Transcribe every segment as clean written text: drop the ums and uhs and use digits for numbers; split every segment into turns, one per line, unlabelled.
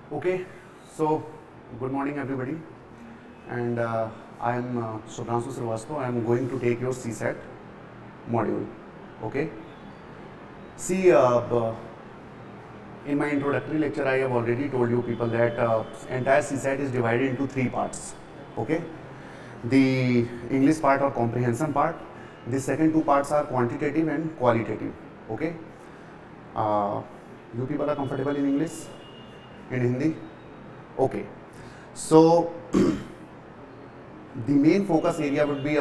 Okay, so good morning everybody, and I am Shubhranshu Srivastava. I am going to take your CSAT module. Okay, see, in my introductory lecture, I have already told you people that entire CSAT is divided into three parts. Okay, the English part or comprehension part. The second two parts are quantitative and qualitative. Okay, uh, you people are comfortable in English, in Hindi. Okay, so the main focus area would be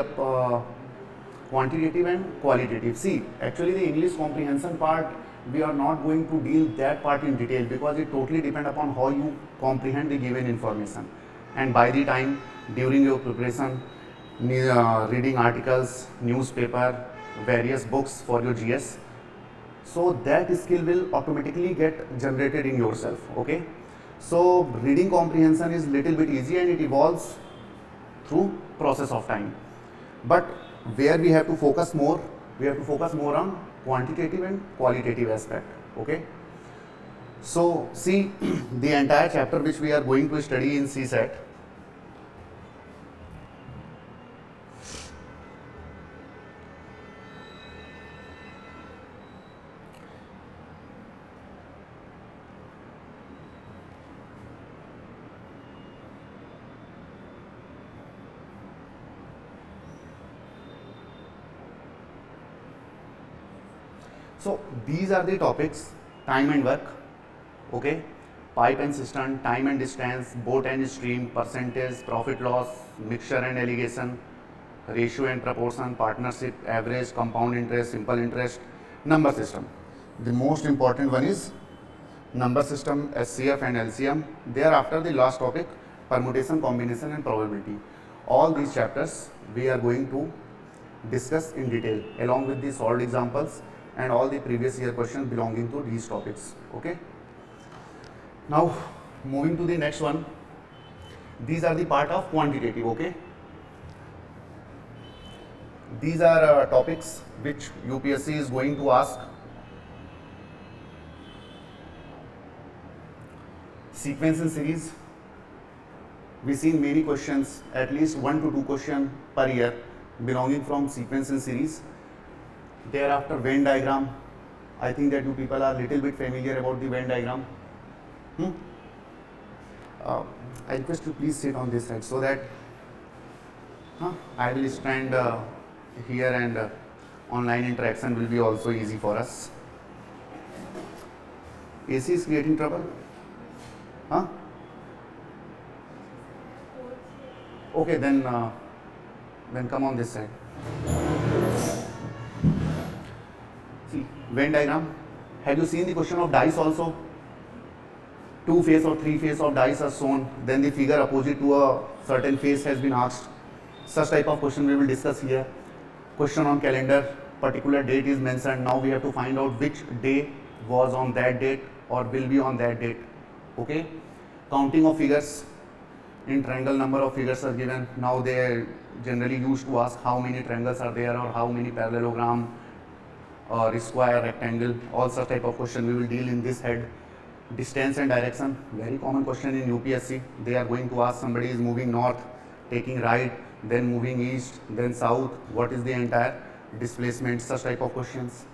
quantitative and qualitative. See, actually the English comprehension part, we are not going to deal that part in detail because it totally depends upon how you comprehend the given information. And by the time during your preparation, reading articles, newspaper, various books for your GS, so that skill will automatically get generated in yourself. Okay, so reading comprehension is little bit easy and it evolves through process of time, but where we have to focus more, we have to focus more on quantitative and qualitative aspect. Okay, so see, the entire chapter which we are going to study in CSAT, so these are the topics: time and work, okay, pipe and cistern, time and distance, boat and stream, percentage, profit loss, mixture and alligation, ratio and proportion, partnership, average, compound interest, simple interest, number system. The most important one is number system, SCF and LCM. Thereafter the last topic, permutation, combination and probability. All these chapters we are going to discuss in detail along with the solved examples and all the previous year questions belonging to these topics. Okay, now moving to the next one, these are the part of quantitative. Okay, these are topics which UPSC is going to ask. Sequence and series, we seen many questions, at least 1 to 2 questions per year belonging from sequence and series. Thereafter Venn diagram, I think that you people are little bit familiar about the Venn diagram. I request you please sit on this side so that I will stand here and online interaction will be also easy for us. AC is creating trouble? Huh? Okay, then come on this side. See, Venn diagram. Have you seen the question of dice also? 2 face or 3 face of dice are shown, then the figure opposite to a certain face has been asked. Such type of question we will discuss here. Question on calendar, particular date is mentioned. Now we have to find out which day was on that date or will be on that date. Okay, counting of figures. In triangle, number of figures are given. Now they are generally used to ask how many triangles are there or how many parallelogram or square, rectangle, all such type of question we will deal in this head. Distance and direction, very common question in UPSC. They are going to ask, somebody is moving north, taking right, then moving east, then south, what is the entire displacement, such type of questions.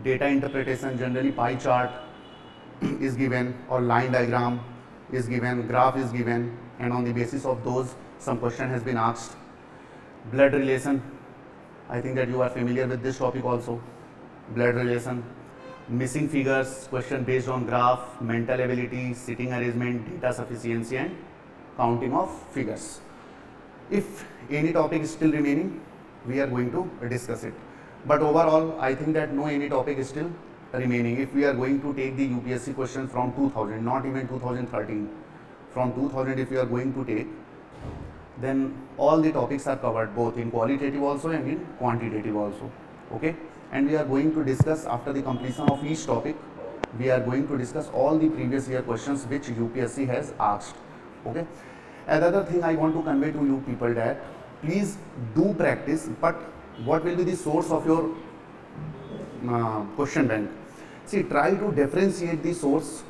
Data interpretation, generally pie chart is given or line diagram is given, graph is given, and on the basis of those some question has been asked. Blood relation, I think that you are familiar with this topic also. Blood relation, missing figures, question based on graph, mental ability, sitting arrangement, data sufficiency and counting of figures. If any topic is still remaining, we are going to discuss it, but overall I think that no any topic is still remaining. If we are going to take the UPSC question from 2000, not even 2013, from 2000 if we are going to take, then all the topics are covered both in qualitative also and in quantitative also. Okay, and we are going to discuss after the completion of each topic, we are going to discuss all the previous year questions which UPSC has asked. Okay, another thing I want to convey to you people that please do practice, but what will be the source of your question bank? See, try to differentiate the source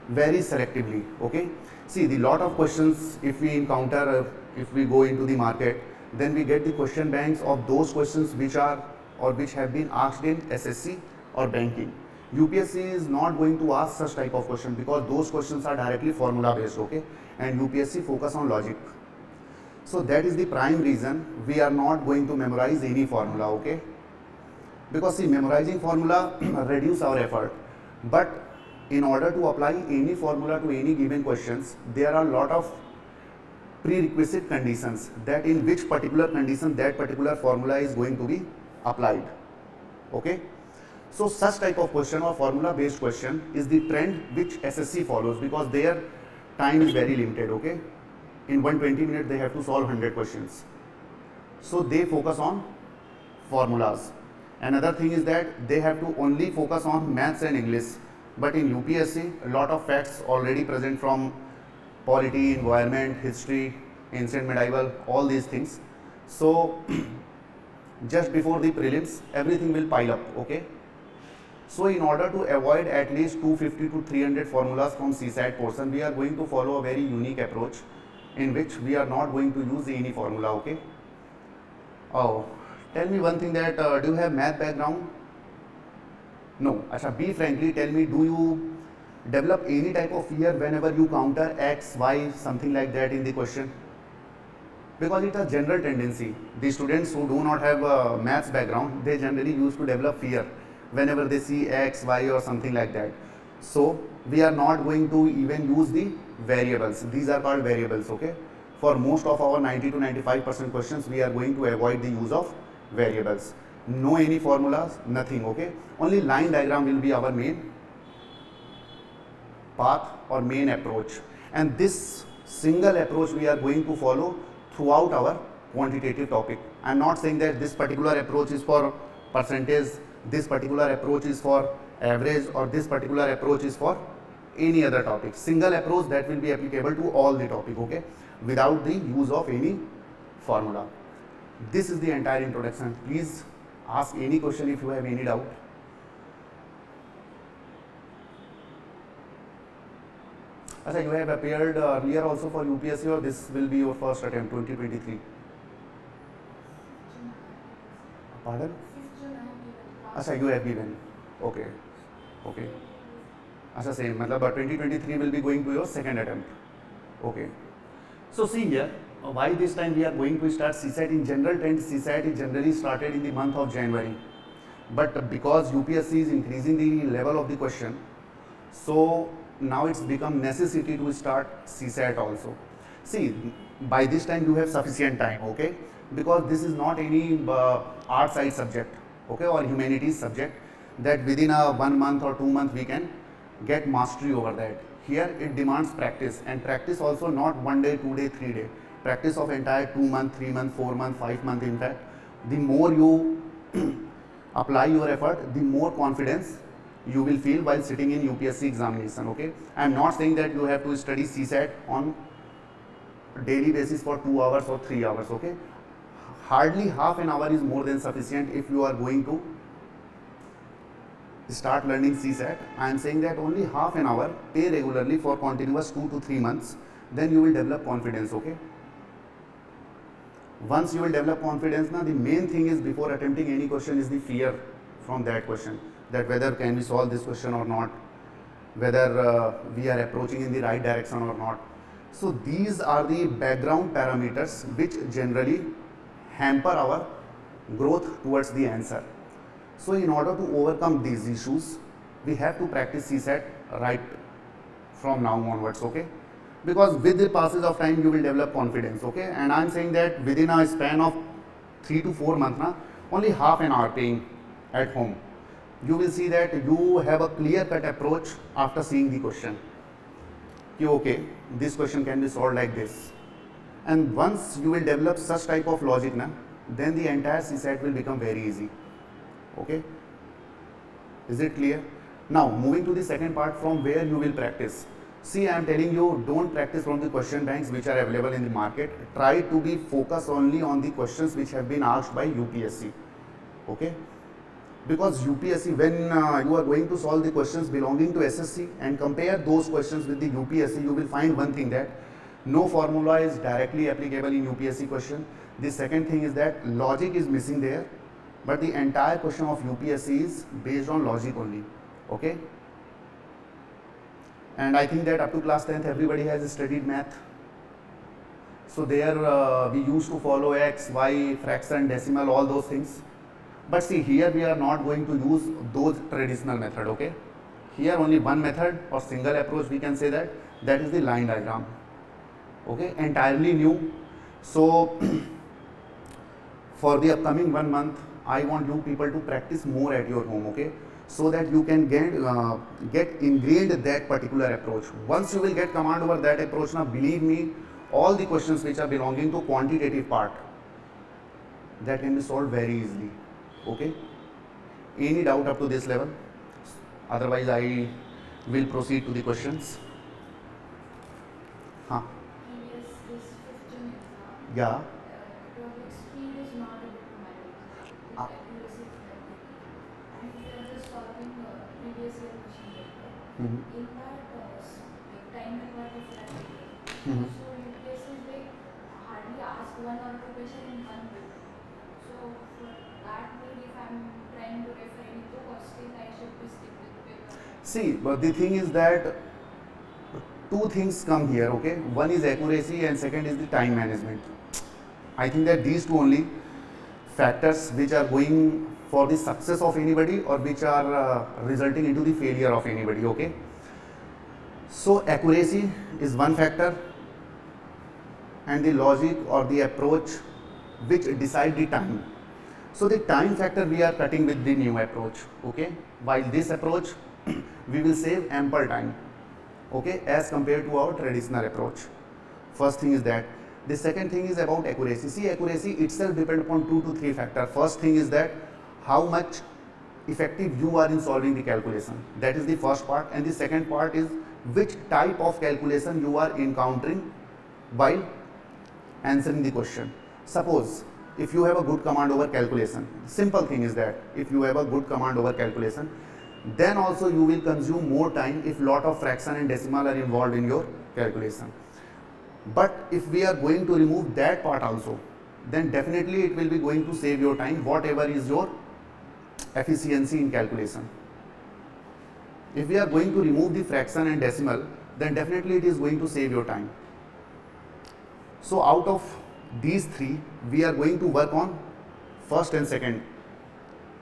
very selectively. Okay, see the lot of questions if we encounter, if we go into the market, then we get the question banks of those questions which are or which have been asked in SSC or banking. UPSC is not going to ask such type of question because those questions are directly formula based. Okay, and UPSC focus on logic. So that is the prime reason we are not going to memorize any formula. Okay, because see, memorizing formula reduce our effort, but in order to apply any formula to any given questions, there are a lot of prerequisite conditions that in which particular condition that particular formula is going to be applied. Okay, so such type of question or formula based question is the trend which SSC follows because their time is very limited. Okay, in 120 minutes they have to solve 100 questions, so they focus on formulas. Another thing is that they have to only focus on maths and English, but in UPSC a lot of facts already present from polity, environment, history, ancient, medieval, all these things. So just before the prelims everything will pile up. Okay, so in order to avoid at least 250 to 300 formulas from CSAT portion, we are going to follow a very unique approach in which we are not going to use any formula. Okay, oh, tell me one thing that do you have math background? No. Asha, be frankly, tell me, do you develop any type of fear whenever you counter x, y, something like that in the question? Because it's a general tendency. The students who do not have a maths background, they generally used to develop fear whenever they see x, y or something like that. So we are not going to even use the variables. These are called variables. Okay. For most of our 90 to 95% questions, we are going to avoid the use of variables. No any formulas, nothing. Okay, only line diagram will be our main path or main approach, and this single approach we are going to follow throughout our quantitative topic. I am not saying that this particular approach is for percentage, this particular approach is for average, or this particular approach is for any other topic. Single approach that will be applicable to all the topic. Okay, without the use of any formula. This is the entire introduction. Please ask any question if you have any doubt. Achha, you have appeared earlier also for UPSC, or this will be your first attempt, 2023? Pardon? Achha, you have given. Okay. Okay. Achha, same. Matlab 2023 will be going to your second attempt. Okay. So see here, why this time we are going to start CSAT. In general trend, CSAT is generally started in the month of January, but because UPSC is increasing the level of the question, so now it's become necessity to start CSAT also. See, by this time you have sufficient time. Okay, because this is not any art side subject, okay, or humanities subject that within a 1 month or 2 months we can get mastery over that. Here it demands practice, and practice also not 1 day, 2 day, 3 day. Practice of entire 2 months, 3 months, 4 months, 5 months. In fact, the more you apply your effort, the more confidence you will feel while sitting in UPSC examination. Okay, I am not saying that you have to study CSAT on daily basis for 2 hours or 3 hours. Okay, hardly half an hour is more than sufficient if you are going to start learning CSAT. I am saying that only half an hour, pay regularly for continuous 2 to 3 months, then you will develop confidence. Okay, once you will develop confidence, now the main thing is before attempting any question is the fear from that question, that whether can we solve this question or not, whether we are approaching in the right direction or not. So these are the background parameters which generally hamper our growth towards the answer. So in order to overcome these issues, we have to practice CSAT right from now onwards. Okay, because with the passage of time you will develop confidence. Okay, and I am saying that within a span of 3 to 4 months, only half an hour paying at home, you will see that you have a clear cut approach after seeing the question. Okay, this question can be solved like this, and once you will develop such type of logic, then the entire CSAT will become very easy. Okay, is it clear? Now moving to the second part, from where you will practice. See, I am telling you, don't practice from the question banks which are available in the market. Try to be focused only on the questions which have been asked by UPSC. Okay, Because UPSC, when you are going to solve the questions belonging to SSC and compare those questions with the UPSC, you will find one thing, that no formula is directly applicable in UPSC question. The second thing is that logic is missing there, but the entire question of UPSC is based on logic only. Okay? And I think that up to class 10th everybody has studied math. So there we used to follow x, y, fraction, decimal, all those things. But see, here we are not going to use those traditional method. Okay? Here only one method or single approach we can say, that is the line diagram. Okay? Entirely new. So for the upcoming 1 month, I want you people to practice more at your home. Okay? So that you can get ingrained that particular approach. Once you will get command over that approach, now believe me, all the questions which are belonging to quantitative part, that can be solved very easily. Okay? Any doubt up to this level? Otherwise I will proceed to the questions. Huh?
Yes, this 15 exam.
Yeah.
Atomic speed is not able to manage with accuracy of like. And if you are just solving previous year question paper, in that time required to flat paper. So UPSC is like hardly ask one or two question in one paper. So for that need, if I'm trying to refer any book, or still I should be stick with paper.
See, but the thing is that two things come here. Okay? One is accuracy and second is the time management. I think that these two only factors which are going for the success of anybody or which are resulting into the failure of anybody. Okay? So accuracy is one factor, and the logic or the approach which decide the time. So the time factor we are cutting with the new approach. Okay? While this approach we will save ample time. Okay? As compared to our traditional approach. First thing is that. The second thing is about accuracy. See, accuracy itself depends upon 2 to 3 factors. First thing is that how much effective you are in solving the calculation. That is the first part. And the second part is which type of calculation you are encountering while answering the question. Suppose if you have a good command over calculation, simple thing is that if you have a good command over calculation, then also you will consume more time if lot of fraction and decimal are involved in your calculation. But if we are going to remove that part also, then definitely it will be going to save your time, whatever is your efficiency in calculation. If we are going to remove the fraction and decimal, then definitely it is going to save your time. So out of these three, we are going to work on first and second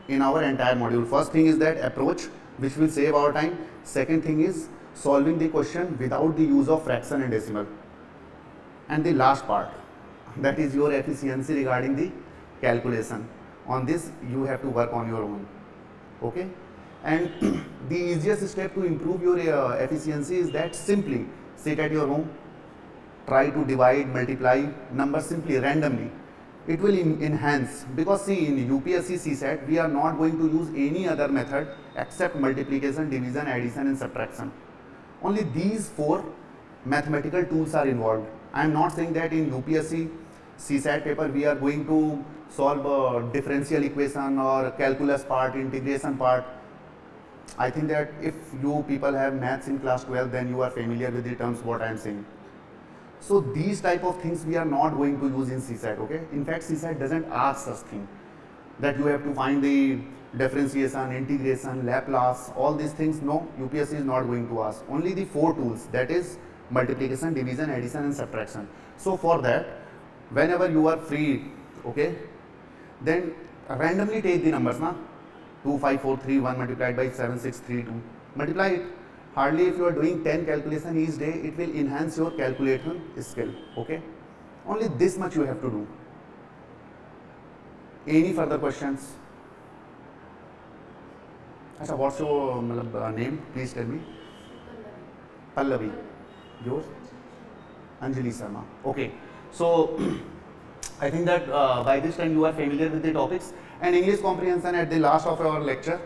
in our entire module. First thing is that approach, which will save our time. Second thing is solving the question without the use of fraction and decimal. And the last part, that is your efficiency regarding the calculation. On this you have to work on your own. Okay? And the easiest step to improve your efficiency is that simply sit at your home, try to divide, multiply numbers simply randomly. It will enhance, because see, in UPSC CSAT we are not going to use any other method except multiplication, division, addition and subtraction. Only these 4 mathematical tools are involved. I am not saying that in UPSC CSAT paper we are going to solve a differential equation or calculus part, integration part. I think that if you people have maths in class 12, then you are familiar with the terms what I am saying. So these type of things we are not going to use in CSAT. Okay? In fact, CSAT doesn't ask such thing, that you have to find the differentiation, integration, Laplace, all these things. No, UPSC is not going to ask. Only the 4 tools, that is multiplication, division, addition and subtraction. So for that, whenever you are free, okay, then randomly take the numbers, na? 2, 5, 4, 3, 1 multiplied by 7, 6, 3, 2. Multiply it. Hardly if you are doing 10 calculation each day, it will enhance your calculation skill. Okay? Only this much you have to do. Any further questions? Achha, what's your name? Please tell me. Pallavi. Yours? Anjali Sharma. Okay. So I think that by this time you are familiar with the topics. And English comprehension at the last of our lecture,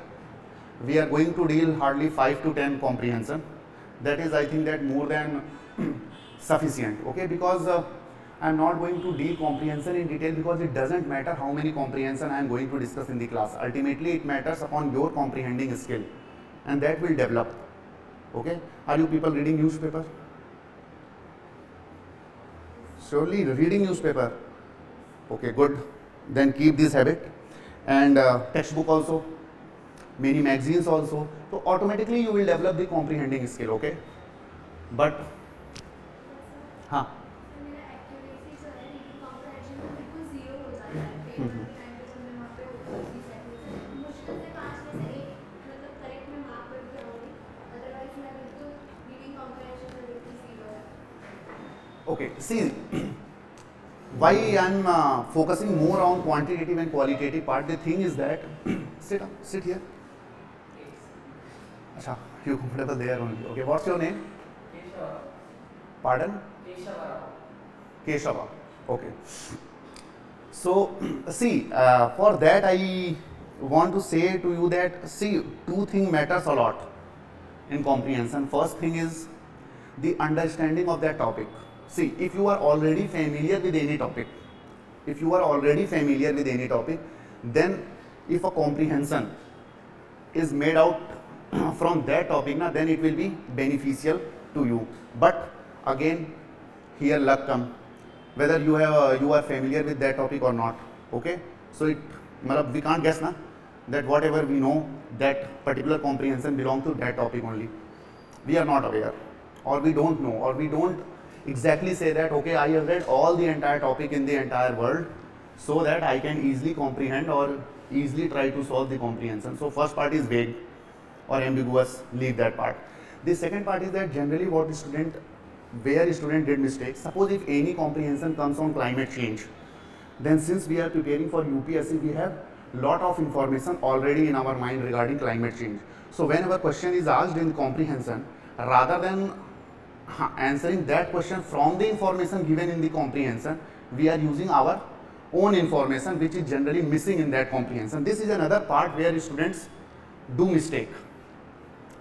we are going to deal hardly 5 to 10 comprehension. That is, I think that more than sufficient. Okay, because I am not going to deal comprehension in detail because it doesn't matter how many comprehension I am going to discuss in the class. Ultimately, it matters upon your comprehending skill, and that will develop. Okay? Are you people reading newspaper? Surely reading newspaper. Okay, good. Then keep this habit. And textbook also, many magazines also. So automatically you will develop the comprehending skill. Okay? But हाँ
तो मेरा accuracy जो है reading comprehension में बिल्कुल zero हो जाता है पेपर के टाइम पे जब मैं वहाँ पे होती थी मुश्किल से 5 में से 1 मतलब करेक्ट में मार्क करके आऊँगी अदरवाइज मैं बिल्कुल रीडिंग कॉम्प्रहेंशन में बिल्कुल जीरो है
okay, see why I am focusing more on quantitative and qualitative part. The thing is that sit here. Acha, you comfortable there only. Okay, what's your name? Pardon? Keshava. Okay. So see, for that I want to say to you that see, two things matters a lot in comprehension. First thing is the understanding of that topic. See, if you are already familiar with any topic, then if a comprehension is made out from that topic, then it will be beneficial to you. But again, here luck come, whether you are familiar with that topic or not. Okay, so we can't guess that whatever we know, that particular comprehension belongs to that topic only. We are not aware, or we don't know, or we don't exactly say that okay, I have read all the entire topic in the entire world so that I can easily comprehend or easily try to solve the comprehension. So first part is vague or ambiguous, leave that part. The second part is that generally where student did mistakes. Suppose if any comprehension comes on climate change, then since we are preparing for UPSC, we have lot of information already in our mind regarding climate change. So whenever question is asked in comprehension, rather than answering that question from the information given in the comprehension, we are using our own information which is generally missing in that comprehension. This is another part where students do mistake.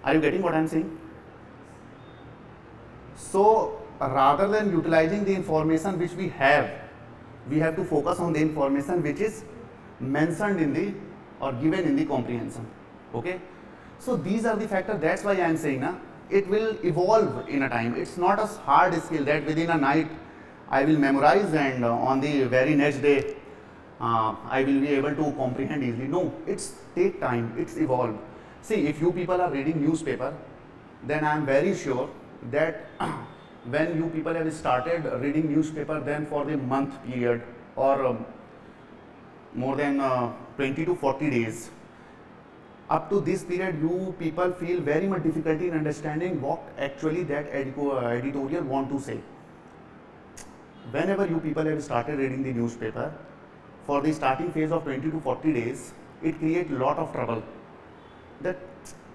Are you getting what I am saying? So rather than utilizing the information which we have to focus on the information which is mentioned in the or given in the comprehension. Okay, so these are the factors. That's why I am saying it will evolve in a time. It's not a hard skill that within a night I will memorize and on the very next day I will be able to comprehend easily. No, it's take time, it's evolve. See, if you people are reading newspaper, then I am very sure that when you people have started reading newspaper, then for the month period or more than 20 to 40 days, up to this period you people feel very much difficulty in understanding what actually that editorial want to say. Whenever you people have started reading the newspaper, for the starting phase of 20 to 40 days, it creates lot of trouble. That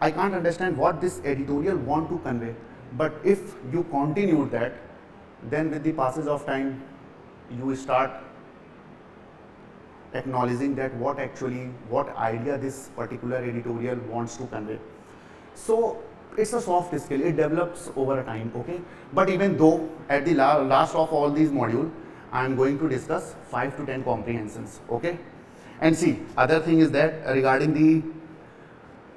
I can't understand what this editorial want to convey. But if you continue that, then with the passage of time, you start acknowledging that what idea this particular editorial wants to convey. So it's a soft skill, it develops over a time. Okay, but even though at the last of all these modules, I am going to discuss 5 to 10 comprehensions. Okay, and see, other thing is that regarding the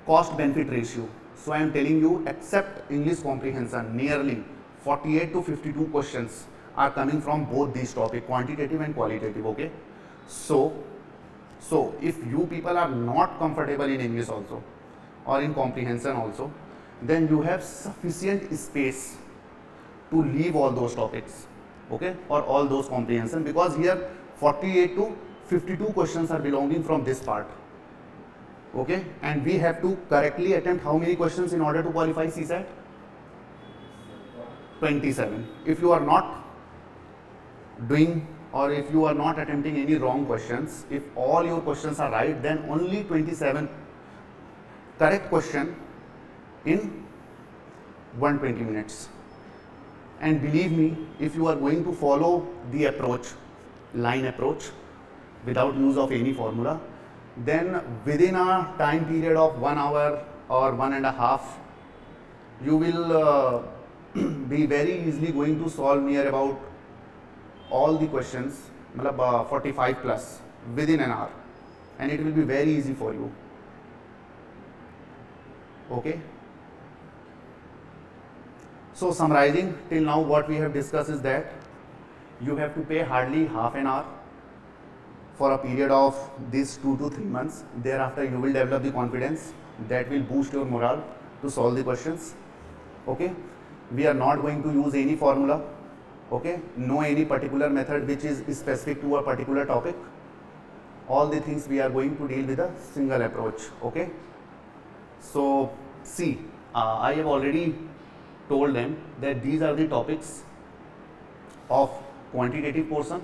cost benefit ratio. So I am telling you, except English comprehension, nearly 48 to 52 questions are coming from both these topics, quantitative and qualitative. Okay, so if you people are not comfortable in English also or in comprehension also, then you have sufficient space to leave all those topics, okay, or all those comprehension, because here 48 to 52 questions are belonging from this part. Okay, and we have to correctly attempt how many questions in order to qualify CSAT? 27. If you are not doing or if you are not attempting any wrong questions, if all your questions are right, then only 27 correct question in 120 minutes. And believe me, if you are going to follow the approach, line approach, without use of any formula, then within a time period of 1 hour or 1.5, you will be very easily going to solve near about all the questions, matlab 45 plus within an hour, and it will be very easy for you. Okay. So summarizing till now, what we have discussed is that you have to pay hardly half an hour for a period of these 2 to 3 months. Thereafter, you will develop the confidence that will boost your morale to solve the questions. Okay. We are not going to use any formula. Okay. No any particular method which is specific to a particular topic. All the things we are going to deal with a single approach. Okay. So see, I have already told them that these are the topics of quantitative portion.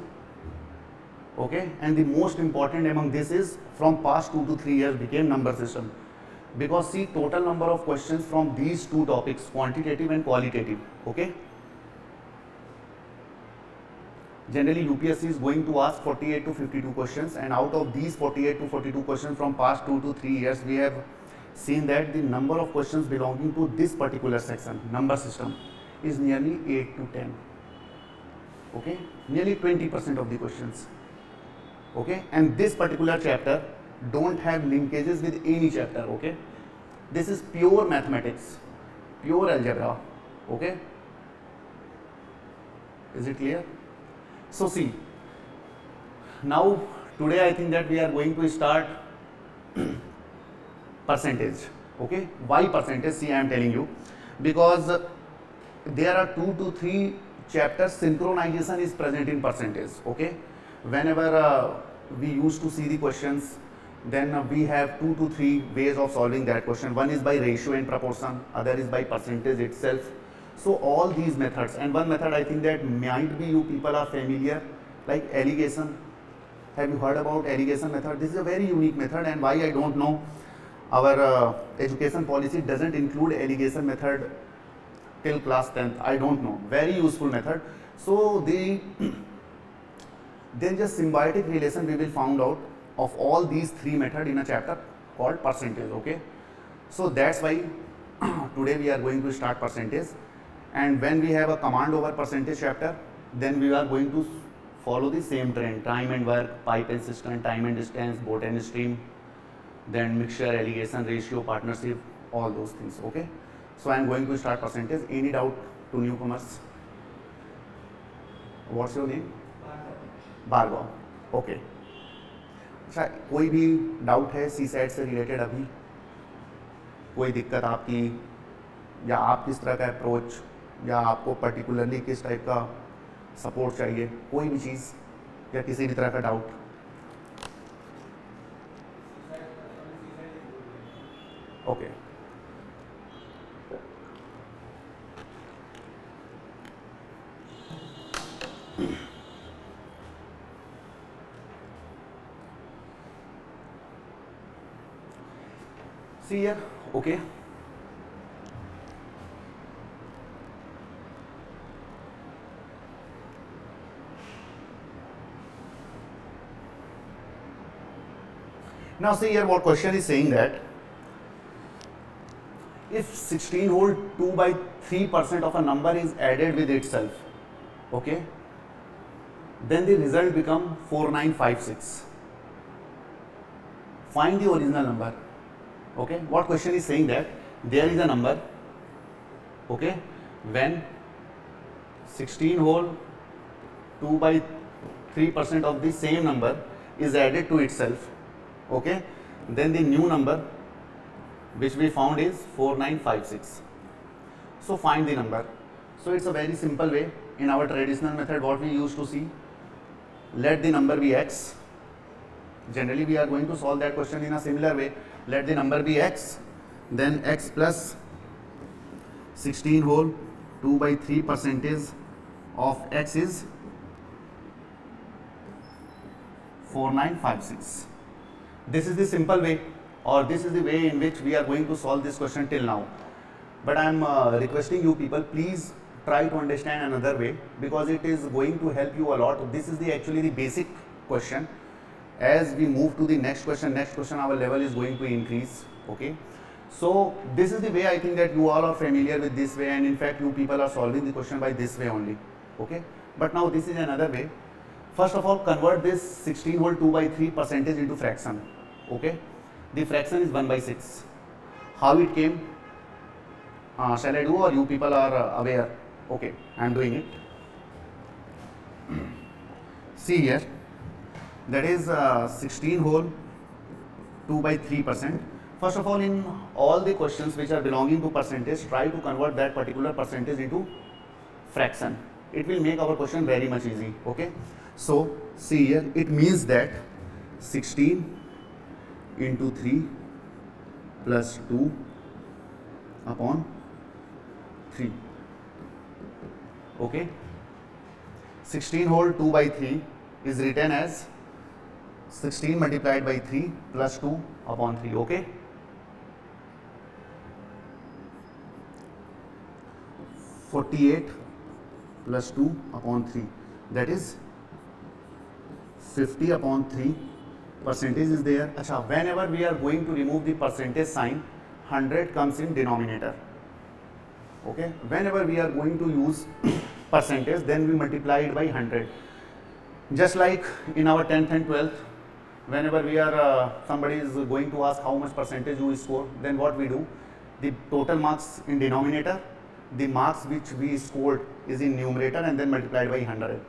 Okay, and the most important among this is from past 2 to 3 years became number system, because see, total number of questions from these two topics, quantitative and qualitative. Okay, generally UPSC is going to ask 48 to 52 questions, and out of these 48 to 42 questions from past 2 to 3 years, we have seen that the number of questions belonging to this particular section, number system, is nearly 8 to 10. Okay, nearly 20% of the questions. Okay, and this particular chapter don't have linkages with any chapter. Okay, this is pure mathematics, pure algebra. Okay, is it clear? So see, now today I think that we are going to start percentage. Okay, why percentage? See, I am telling you, because there are 2 to 3 chapters synchronization is present in percentage. Okay, whenever we used to see the questions, then we have 2 to 3 ways of solving that question. One is by ratio and proportion, other is by percentage itself. So all these methods, and one method I think that might be you people are familiar, like alligation. Have you heard about alligation method? This is a very unique method, and why I don't know. Our education policy doesn't include alligation method till class 10th. I don't know. Very useful method. So then just symbiotic relation we will found out of all these 3 methods in a chapter called percentage. Okay, so that's why today we are going to start percentage, and when we have a command over percentage chapter, then we are going to follow the same trend: time and work, pipe and cistern, time and distance, boat and stream, then mixture, alligation, ratio, partnership, all those things. Okay, so I am going to start percentage. Any doubt to newcomers? What's your name? Bhargav. Okay, अच्छा, कोई भी doubt है सी set से related? अभी कोई दिक्कत आपकी, या आप किस तरह का अप्रोच, या आपको पर्टिकुलरली किस टाइप का सपोर्ट चाहिए, कोई भी चीज़ या किसी भी तरह का doubt? Okay, see here. Okay, now see here, what question is saying that if 16 whole 2 by 3% of a number is added with itself, okay, then the result become 4956. Find the original number. Okay, what question is saying that there is a number, okay, when 16 whole 2 by 3% of the same number is added to itself, okay, then the new number which we found is 4956. So find the number. So it's a very simple way. In our traditional method, what we used to see, let the number be x. Generally we are going to solve that question in a similar way. Let the number be x, then x plus 16 whole 2 by 3% of x is 4956. This is the simple way, or this is the way in which we are going to solve this question till now. But I am requesting you people, please try to understand another way, because it is going to help you a lot. This is actually the basic question. As we move to the next question our level is going to increase. Okay, so this is the way I think that you all are familiar with this way, and in fact you people are solving the question by this way only. Okay, But now this is another way. First of all, convert this 16 whole 2 by 3 percentage into fraction. Okay, the fraction is 1 by 6. How it came? Shall I do, or you people are aware? Okay, I am doing it. See here, that is 16 whole 2 by 3%. First of all, in all the questions which are belonging to percentage, try to convert that particular percentage into fraction. It will make our question very much easy. Okay, so see here, it means that 16 into 3 plus 2 upon 3. Okay, 16 whole 2 by 3 is written as 16 multiplied by 3 plus 2 upon 3. Okay, 48 plus 2 upon 3, that is 50 upon 3. Percentage is there. Achha, whenever we are going to remove the percentage sign, 100 comes in denominator. Okay, whenever we are going to use percentage, then we multiply it by 100. Just like in our 10th and 12th, whenever we are somebody is going to ask how much percentage you score, then what we do, the total marks in denominator, the marks which we scored is in numerator, and then multiplied by 100.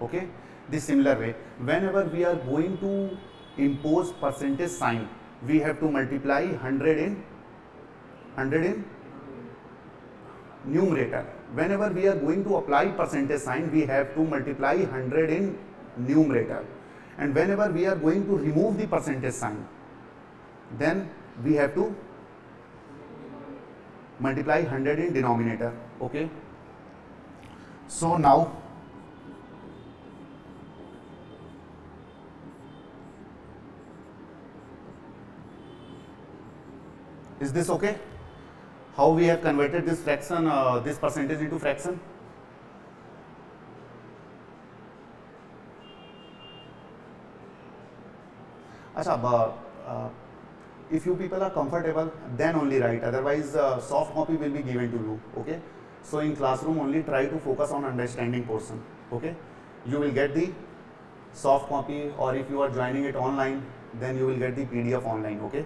Okay, this similar way, whenever we are going to impose percentage sign, we have to multiply 100 in numerator. Whenever we are going to apply percentage sign, we have to multiply 100 in numerator, and whenever we are going to remove the percentage sign, then we have to multiply 100 in denominator. Okay, so now is this okay? How we have converted this fraction, this percentage into fraction? Achha, if you people are comfortable, then only write. Otherwise, soft copy will be given to you. Okay. So in classroom only try to focus on understanding portion. Okay. You will get the soft copy, or if you are joining it online, then you will get the PDF online. Okay.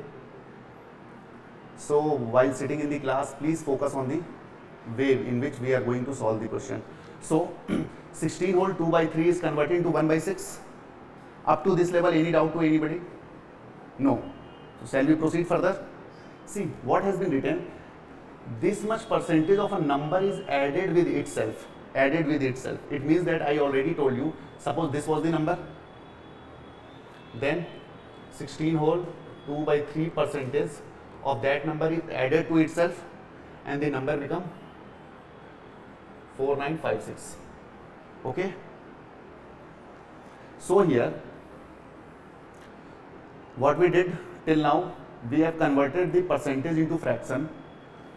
So while sitting in the class, please focus on the way in which we are going to solve the question. So 16 whole 2 by 3 is converted into 1 by 6. Up to this level, any doubt to anybody? No. So shall we proceed further? See what has been written. This much percentage of a number is added with itself. Added with itself. It means that I already told you. Suppose this was the number. Then 16 whole 2 by 3 percentage of that number is added to itself, and the number become 4956. Okay. So here, what we did till now, we have converted the percentage into fraction,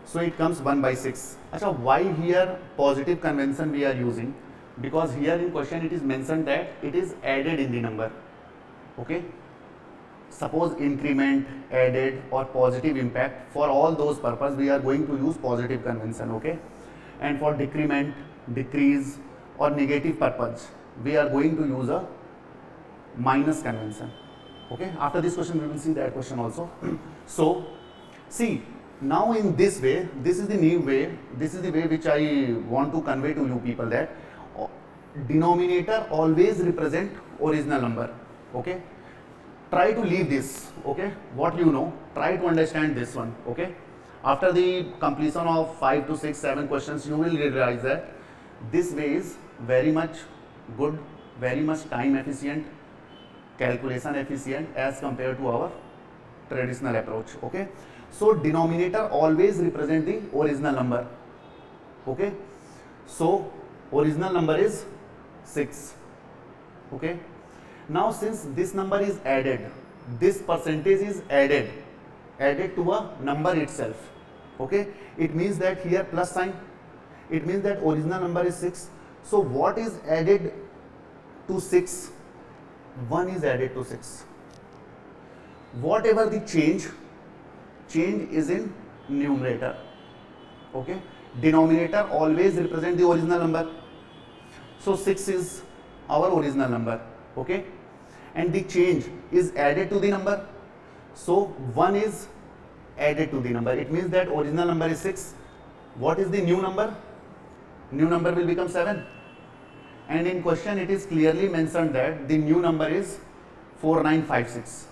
so it comes 1 by 6. Achha, why here positive convention we are using? Because here in question it is mentioned that it is added in the number. Okay. Suppose increment, added, or positive impact, for all those purpose we are going to use positive convention. Okay. And for decrement, decrease, or negative purpose, we are going to use a minus convention. Okay. After this question we will see that question also. So see, now in this way, this is the new way, this is the way which I want to convey to you people, that denominator always represent original number. Okay. Try to leave this. Okay, what you know, try to understand this one. Okay, after the completion of 5 to 6, 7 questions, you will realize that this way is very much good, very much time efficient, calculation efficient as compared to our traditional approach. Okay, so denominator always represent the original number. Okay, so original number is 6. Okay. Now since this number is added, this percentage is added to a number itself. Okay, it means that here plus sign, it means that original number is 6. So what is added to 6? 1 is added to 6. Whatever the change is in numerator. Okay, denominator always represent the original number. So 6 is our original number, okay, and the change is added to the number. So 1 is added to the number. It means that original number is 6. What is the new number? New number will become 7. And in question it is clearly mentioned that the new number is 4956.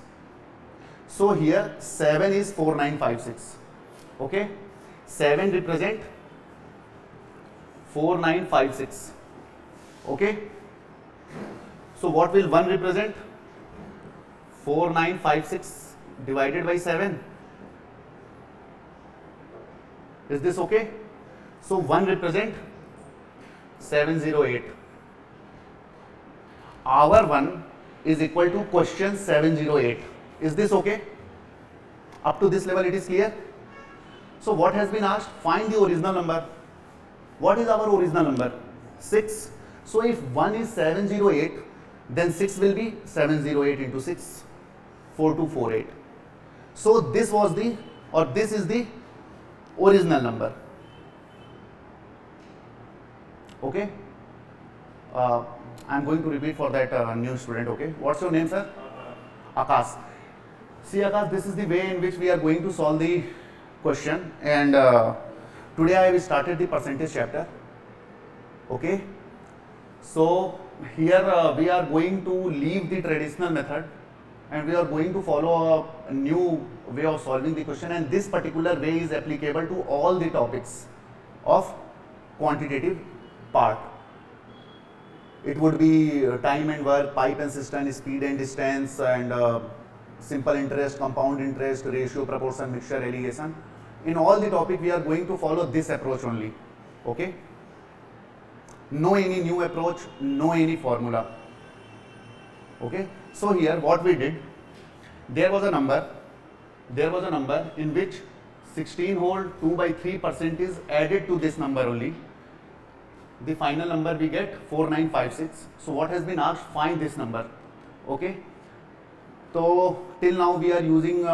So here 7 is 4956. Okay, 7 represent 4956. Okay, so what will 1 represent? 4956 divided by 7. Is this okay? So 1 represent 708. Our 1 is equal to question 708. Is this okay? Up to this level it is clear? So what has been asked? Find the original number. What is our original number? 6. So if 1 is 708, then 6 will be 708 into 6, 4248. So this was the, or this is the original number. Okay. I am going to repeat for that new student. Okay. What's your name, sir? Akash. See, Akash, this is the way in which we are going to solve the question, and today I have started the percentage chapter. Okay. So here we are going to leave the traditional method and we are going to follow a new way of solving the question, and this particular way is applicable to all the topics of quantitative part. It would be time and work, pipe and cistern, speed and distance, and simple interest, compound interest, ratio, proportion, mixture, alligation. In all the topic we are going to follow this approach only. Okay. No any new approach, no any formula. Okay. So here what we did, there was a number in which 16 whole 2 by 3% is added to this number only. The final number we get 4956. So what has been asked? Find this number. Okay. So till now we are using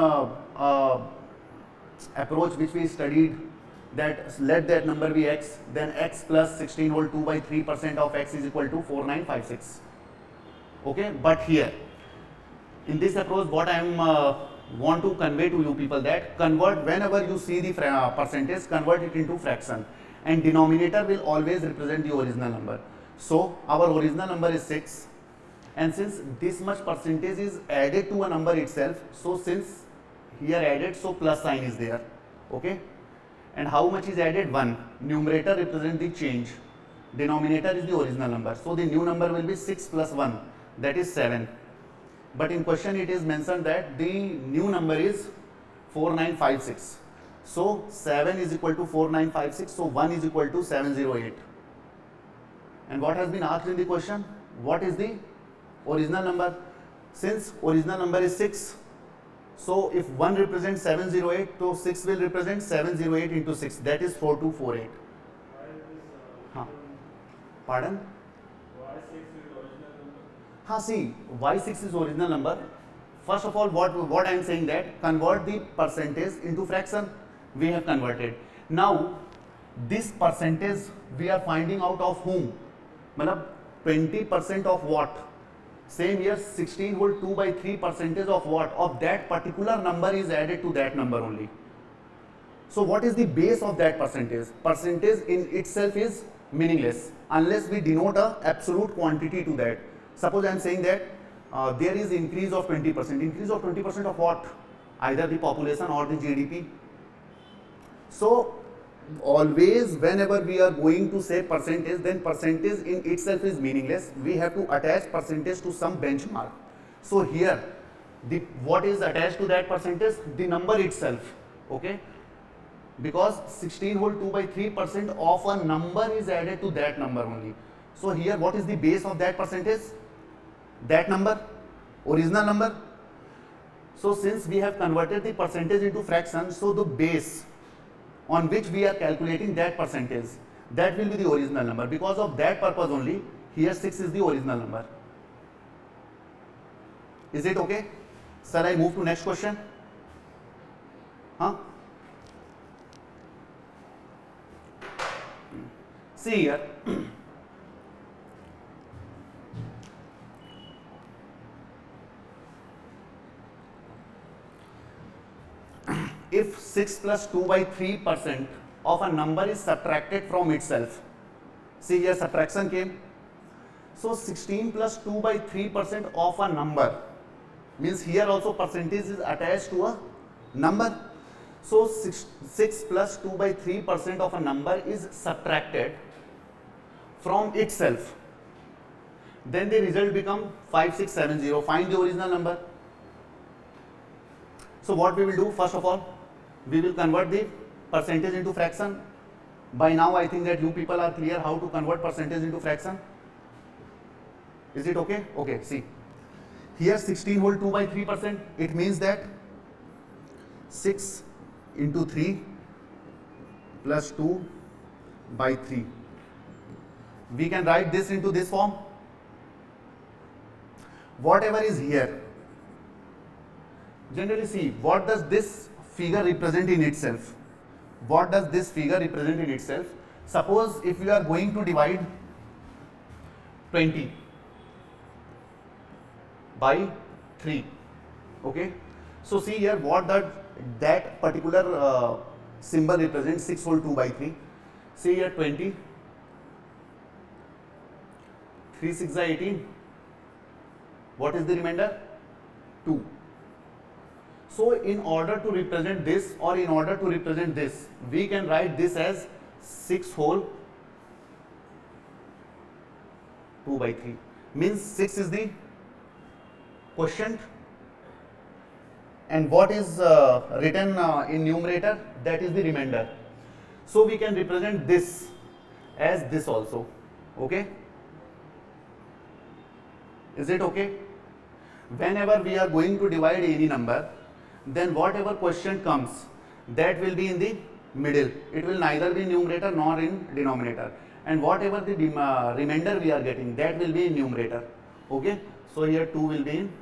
approach which we studied, that let that number be x, then x plus 16 whole 2 by 3% of x is equal to 4956. Okay. But here in this approach what I am want to convey to you people, that convert, whenever you see the percentage, convert it into fraction, and denominator will always represent the original number. So our original number is 6, and since this much percentage is added to a number itself, so since here added, so plus sign is there. Okay. And how much is added? 1. Numerator represents the change, denominator is the original number. So the new number will be 6 plus 1, that is 7. But in question it is mentioned that the new number is 4956. So 7 is equal to 4956, so 1 is equal to 708. And what has been asked in the question? What is the original number? Since original number is 6, so if 1 represents 708, so 6 will represent 708 into 6, that is 4248. Pardon?
Why 6 is original number?
See, why 6 is original number? First of all, what I am saying, that convert the percentage into fraction. We have converted. Now this percentage we are finding out of whom? Matlab 20% of what? Same here, 16 whole 2 by 3% of what? Of that particular number is added to that number only. So what is the base of that percentage? Percentage in itself is meaningless unless we denote a absolute quantity to that. Suppose I am saying that there is increase of 20%. Increase of 20% of what? Either the population or the GDP. So always whenever we are going to say percentage, then percentage in itself is meaningless. We have to attach percentage to some benchmark. So here what is attached to that percentage? The number itself. Okay. Because 16 whole 2 by 3% of a number is added to that number only. So here what is the base of that percentage? That number, original number. So since we have converted the percentage into fraction, so the base on which we are calculating that percentage, that will be the original number. Because of that purpose only, here 6 is the original number. Is it okay? Shall I move to next question? See here, if 6 plus 2 by 3% of a number is subtracted from itself. See here subtraction came. So 16 plus 2 by 3% of a number means here also percentage is attached to a number. So 6 plus 2 by 3% of a number is subtracted from itself. Then the result become 5670. Find the original number. So what we will do, first of all, we will convert the percentage into fraction. By now I think that you people are clear how to convert percentage into fraction. Is it okay? Okay, see. Here 16 whole 2 by 3%. It means that 6 into 3 plus 2 by 3. We can write this into this form. Whatever is here. Generally see, what does this figure represent in itself? What does this figure represent in itself? Suppose if you are going to divide 20 by 3, okay? So see here what that particular symbol represents, 6 whole 2 by 3. See here 20, 3 6 are 18. What is the remainder? 2. So in order to represent this or in order to represent this, we can write this as 6 whole 2 by 3. Means 6 is the quotient and what is written in numerator, that is the remainder. So we can represent this as this also. Okay? Is it okay? Whenever we are going to divide any number, then whatever quotient comes, that will be in the middle. It will neither be in numerator nor in denominator. And whatever the remainder we are getting, that will be in numerator. Okay? So here 2 will be in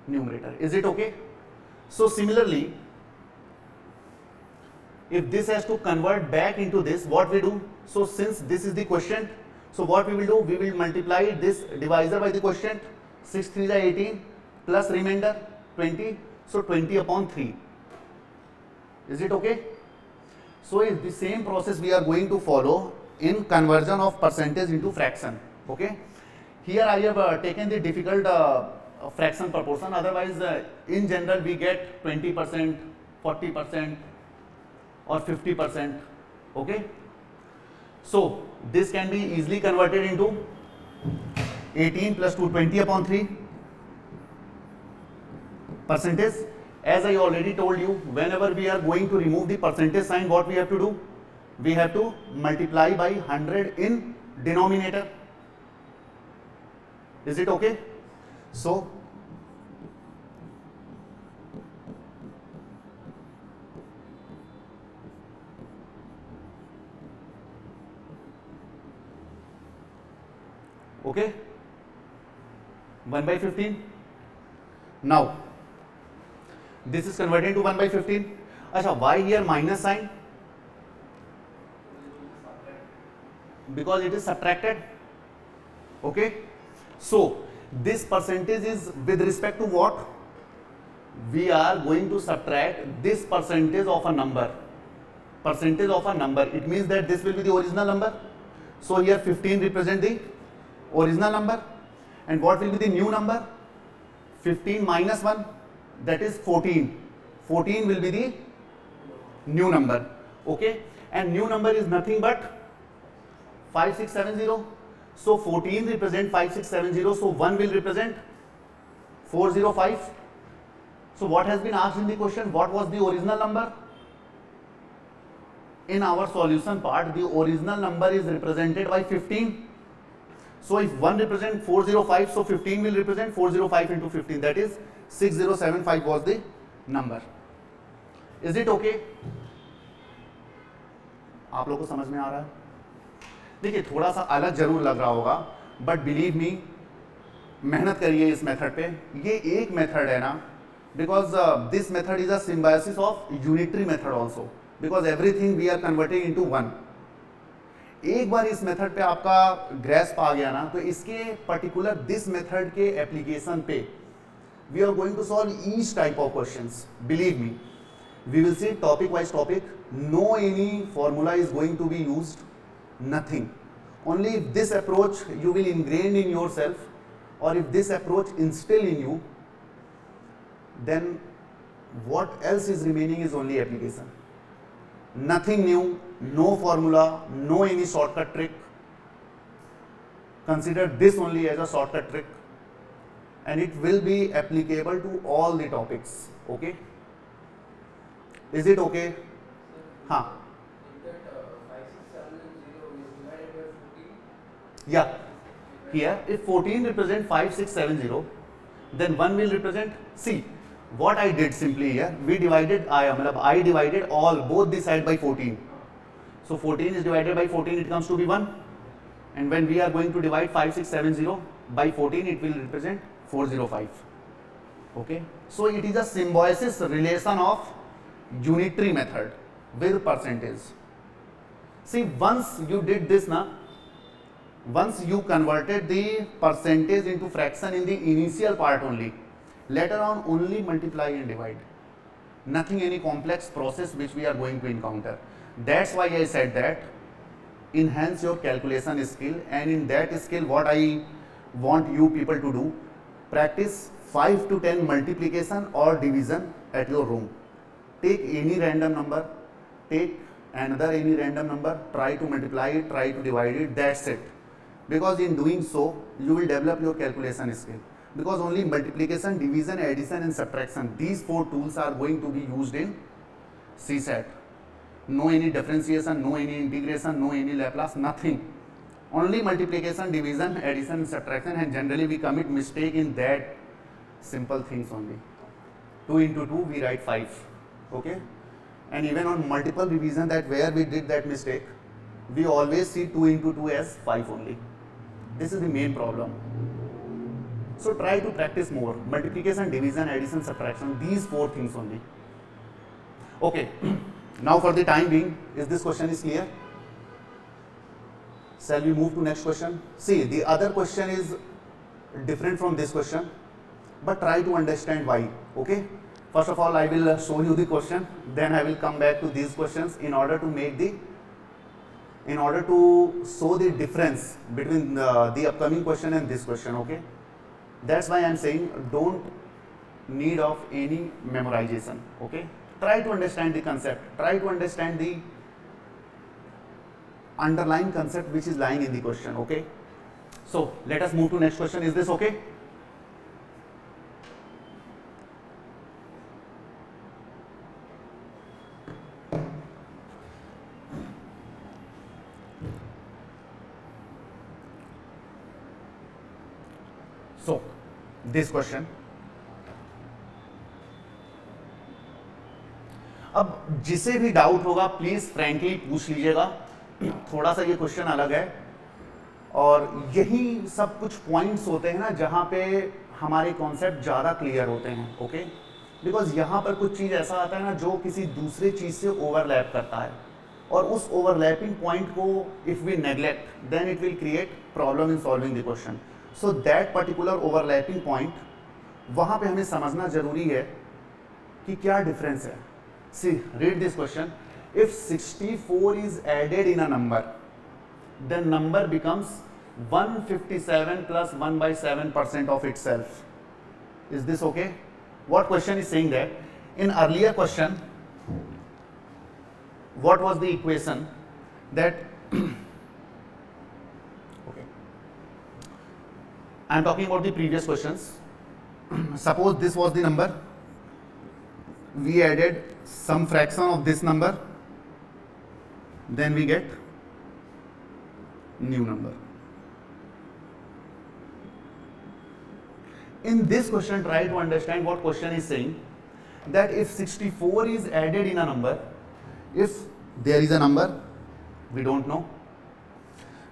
numerator. Is it okay? So similarly, if this has to convert back into this, what we do? So since this is the quotient, so what we will do? We will multiply this divisor by the quotient. 6 3 is 18 plus remainder 20. So 20 upon 3. Is it okay? So it's the same process we are going to follow in conversion of percentage into fraction. Okay? Here I have taken the difficult fraction proportion. Otherwise, in general, we get 20%, 40% or 50%. Okay? So this can be easily converted into 18 plus 2, 20 upon 3 percentage. As I already told you, whenever we are going to remove the percentage sign, what we have to do? We have to multiply by 100 in denominator. Is it okay? So okay, 1 by 15. Now this is converted into 1 by 15. Achha, why here minus sign? Because it is subtracted. Okay. So this percentage is with respect to what? We are going to subtract this percentage of a number. Percentage of a number. It means that this will be the original number. So here 15 represent the original number. And what will be the new number? 15 minus 1, that is 14. 14 will be the new number. Okay. And new number is nothing but 5670. So 14 represent 5670. So 1 will represent 405. So what has been asked in the question? What was the original number? In our solution part, the original number is represented by 15. So if 1 represents 405, so 15 will represent 405 into 15. That is 6075 was the number. Is it okay? आप लोगों को समझ में आ रहा है? देखिए थोड़ा सा अलग जरूर लग रहा होगा, बट बिलीव मी, मेहनत करिए इस मेथड पे. ये एक मेथड है ना, because this method is a symbiosis of unitary method also, because everything we are converting into one. एक बार इस मेथड पे आपका ग्रेस्प आ गया ना, तो इसके पर्टिकुलर दिस मेथड के एप्लीकेशन पे we are going to solve each type of questions. Believe me, We will see topic wise topic. No any formula is going to be used. Nothing. Only if this approach you will ingrain in yourself, or if this approach instill in you, then what else is remaining is only application. Nothing new, no formula, no any shortcut trick. Consider this only as a shortcut trick, and it will be applicable to all the topics. Okay? Is it okay? Huh?
If that 5670 is divided by 14,
Yeah. Here, if 14 represent 5670, then 1 will represent. See, what I did simply here, we divided I divided all both the side by 14. So 14 is divided by 14, it comes to be 1. And when we are going to divide 5670 by 14, it will represent 405. Okay. So it is a symbiosis relation of unitary method with percentage. See, once you did this now, once you converted the percentage into fraction in the initial part only, later on only multiply and divide. Nothing any complex process which we are going to encounter. That's why I said that enhance your calculation skill, and in that skill what I want you people to do, practice 5 to 10 multiplication or division at your room. Take any random number, take another any random number, try to multiply it, try to divide it, that's it. Because in doing so, you will develop your calculation skill. Because only multiplication, division, addition and subtraction, these 4 tools are going to be used in CSAT. No any differentiation, no any integration, no any Laplace, nothing. Only multiplication, division, addition and subtraction, and generally we commit mistake in that simple things only. 2 into 2 we write 5. Okay? And even on multiple revision, that where we did that mistake, we always see 2 into 2 as 5 only. This is the main problem. So try to practice more. Multiplication, division, addition, subtraction, these 4 things only. Okay. Now for the time being, is this question is clear? Shall we move to next question? See, the other question is different from this question, but try to understand why. Okay? First of all, I will show you the question, then I will come back to these questions in order to make the, in order to show the difference between the upcoming question and this question. Okay? That's why I am saying don't need of any memorization. Okay? Try to understand the concept, try to understand the underlying concept which is lying in the question. Okay? So let us move to next question. Is this okay? So this question, अब जिसे भी doubt होगा please frankly पूछ लीजिएगा. थोड़ा सा ये question अलग है और यही सब कुछ पॉइंट्स होते हैं ना जहां पे हमारे कॉन्सेप्ट ज़्यादा क्लियर होते हैं. ओके? बिकॉज यहाँ पर कुछ चीज़ ऐसा आता है ना जो किसी दूसरे चीज़ से ओवरलैप करता है, और उस ओवरलैपिंग पॉइंट को if we neglect then it will create problem in solving the question. So that particular overlapping point, वहाँ पे हमें समझना जरूरी है कि क्या डिफरेंस है. See, read this question. If 64 is added in a number, then number becomes 157 plus 1 by 7% of itself. Is this okay? What question is saying that? In earlier question, what was the equation that okay, I am talking about the previous questions. Suppose this was the number, we added some fraction of this number, then we get new number. In this question, try to understand what question is saying, that if 64 is added in a number, if there is a number, we don't know,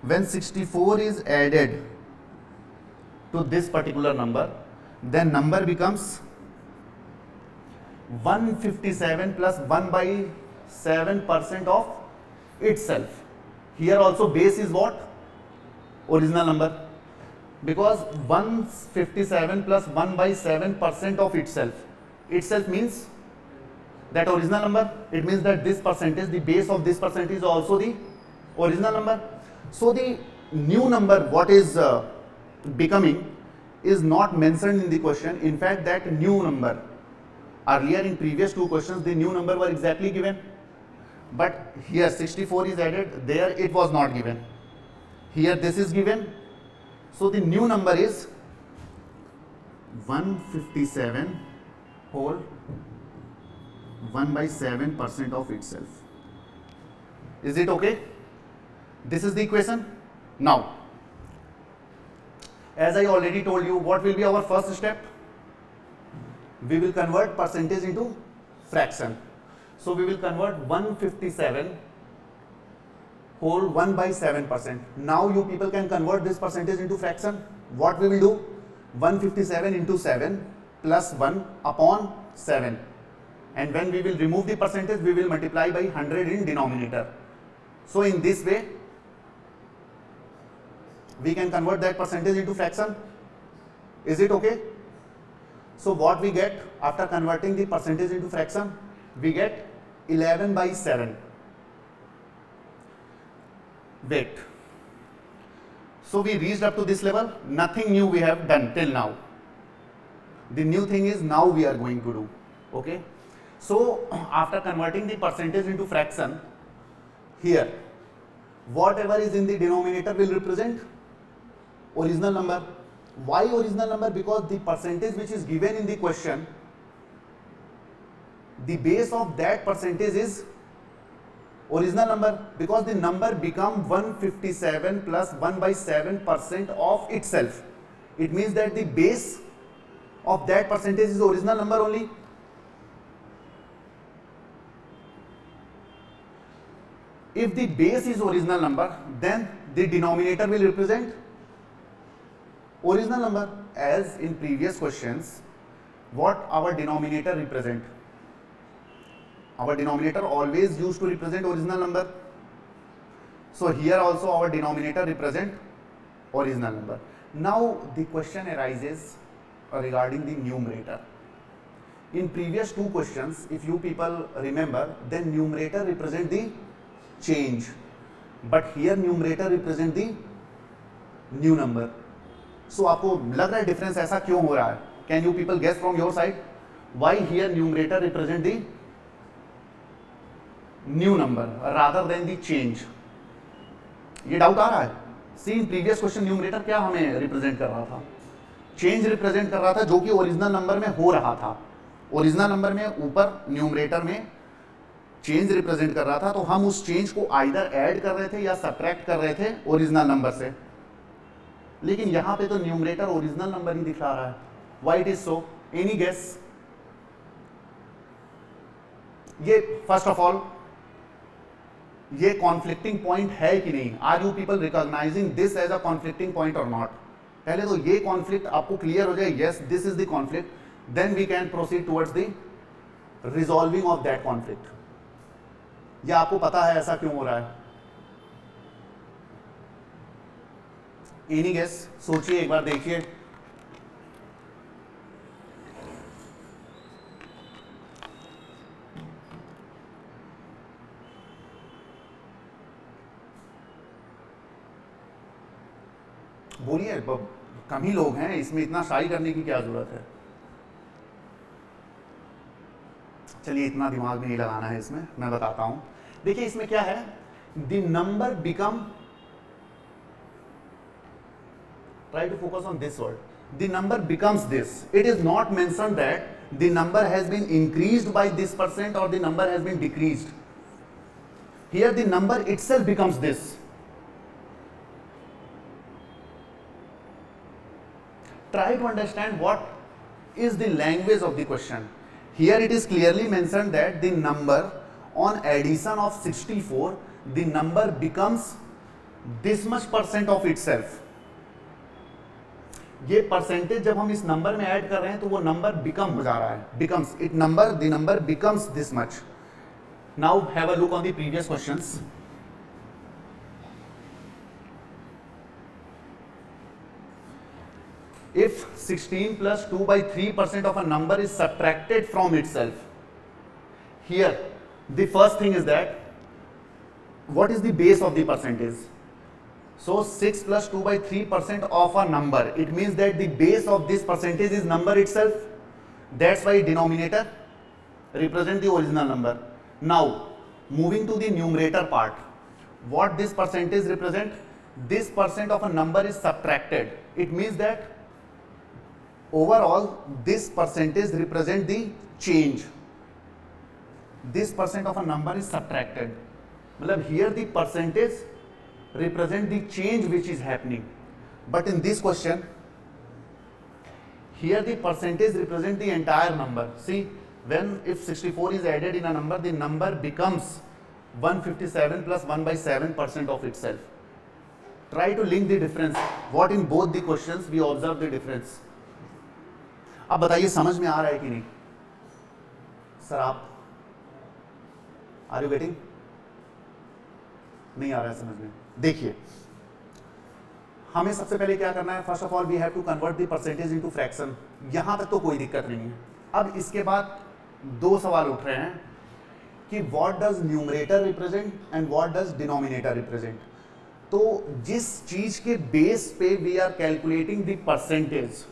when 64 is added to this particular number, then number becomes 157 plus 1 by 7% of itself. Here also base is what? Original number. Because 157 plus 1 by 7% of itself. Itself means that original number, it means that this percentage, the base of this percentage is also the original number. So the new number what is becoming is not mentioned in the question. In fact, that new number, earlier in previous two questions the new number were exactly given, but here 64 is added, there it was not given, here this is given. So the new number is 157 whole 1/7% of itself. Is it okay? This is the equation. Now, as I already told you, what will be our first step? We will convert percentage into fraction. So we will convert 157 whole 1/7%. Now you people can convert this percentage into fraction. What we will do? 157 into 7 plus 1 upon 7. And when we will remove the percentage, we will multiply by 100 in denominator. So in this way, we can convert that percentage into fraction. Is it okay? So what we get after converting the percentage into fraction? We get 11/7. Wait. So we reached up to this level. Nothing new we have done till now. The new thing is now we are going to do. Okay. So after converting the percentage into fraction, here whatever is in the denominator will represent original number. Why original number? Because the percentage which is given in the question, the base of that percentage is original number, because the number become 157 plus 1/7% of itself. It means that the base of that percentage is original number only. If the base is original number, then the denominator will represent original number. As in previous questions, what our denominator represent? Our denominator always used to represent original number. So here also our denominator represent original number. Now the question arises regarding the numerator. In previous two questions, if you people remember, then numerator represent the change, but here numerator represent the new number. So आपको लग रहा है difference ऐसा क्यों हो रहा है? Can you people guess from your side why here numerator represent the new number rather than the change? ये डाउट आ रहा है? See in previous question numerator क्या हमें रिप्रेजेंट कर रहा था? चेंज रिप्रेजेंट कर रहा था, जो कि ओरिजिनल नंबर में हो रहा था. ओरिजिनल नंबर में ऊपर न्यूमरेटर में चेंज रिप्रेजेंट कर रहा था, तो हम उस चेंज को आइदर ऐड कर रहे थे या सब्ट्रैक्ट कर रहे थे ओरिजिनल नंबर से. लेकिन यहां पे तो न्यूमरेटर ओरिजिनल नंबर ही दिखा रहा है. Why it is so? Any guess? ये फर्स्ट ऑफ ऑल ये कॉन्फ्लिक्टिंग पॉइंट है कि नहीं? Are you people recognising this as a conflicting point और नॉट? पहले तो ये कॉन्फ्लिक्ट आपको क्लियर हो जाए, yes this is the conflict, then we can proceed towards the resolving of that conflict. या आपको पता है ऐसा क्यों हो रहा है? Any guess? सोचिए एक बार, देखिए. बोलिए, कम ही लोग हैं, इसमें इतना शाई करने की क्या जरूरत है? चलिए इतना दिमाग भी नहीं लगाना है इसमें, मैं बताता हूं. देखिए इसमें क्या है, the number become, try to focus on this word, the number becomes this. It is not mention that the number has been increased by this percent और the number has been decreased. Here the number itself becomes this. Try to understand what is the language of the question. Here it is clearly mentioned that the number on addition of 64, the number becomes this much percent of itself. ये percentage जब हम इस number में add कर रहे हैं तो वो नंबर बिकम हो जा रहा है, becomes, it number, the number becomes this much. Now have a look on the previous questions. If 16 plus 2/3% of a number is subtracted from itself, here the first thing is that what is the base of the percentage? So 6 plus 2 by 3% of a number. It means that the base of this percentage is number itself. That's why denominator represent the original number. Now moving to the numerator part, what this percentage represent? This percent of a number is subtracted. It means that overall this percentage represent the change. This percent of a number is subtracted. Matlab here the percentage represent the change which is happening. But in this question, here the percentage represent the entire number. See, when if 64 is added in a number, the number becomes 157 plus 1 by 7% of itself. Try to link the difference. What in both the questions we observe the difference. अब बताइए समझ में आ रहा है कि नहीं sir? आप are you getting? नहीं आ रहा है समझ में? देखिए, हमें सबसे पहले क्या करना है? First of all we have to convert the percentage into fraction. यहां तक तो कोई दिक्कत नहीं है. अब इसके बाद दो सवाल उठ रहे हैं कि what does numerator represent and what does denominator represent. तो जिस चीज के बेस पे we are calculating the percentage,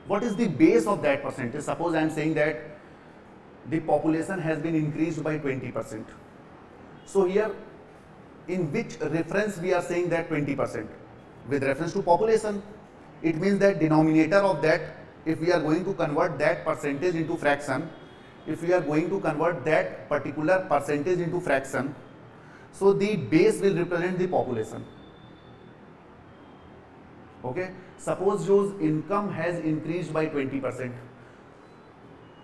what is the base of that percentage? Suppose I am saying that the population has been increased by 20%. So here in which reference we are saying that 20%? With reference to population. It means that denominator of that, if we are going to convert that percentage into fraction, if we are going to convert that particular percentage into fraction, so the base will represent the population. Okay, suppose whose income has increased by 20%.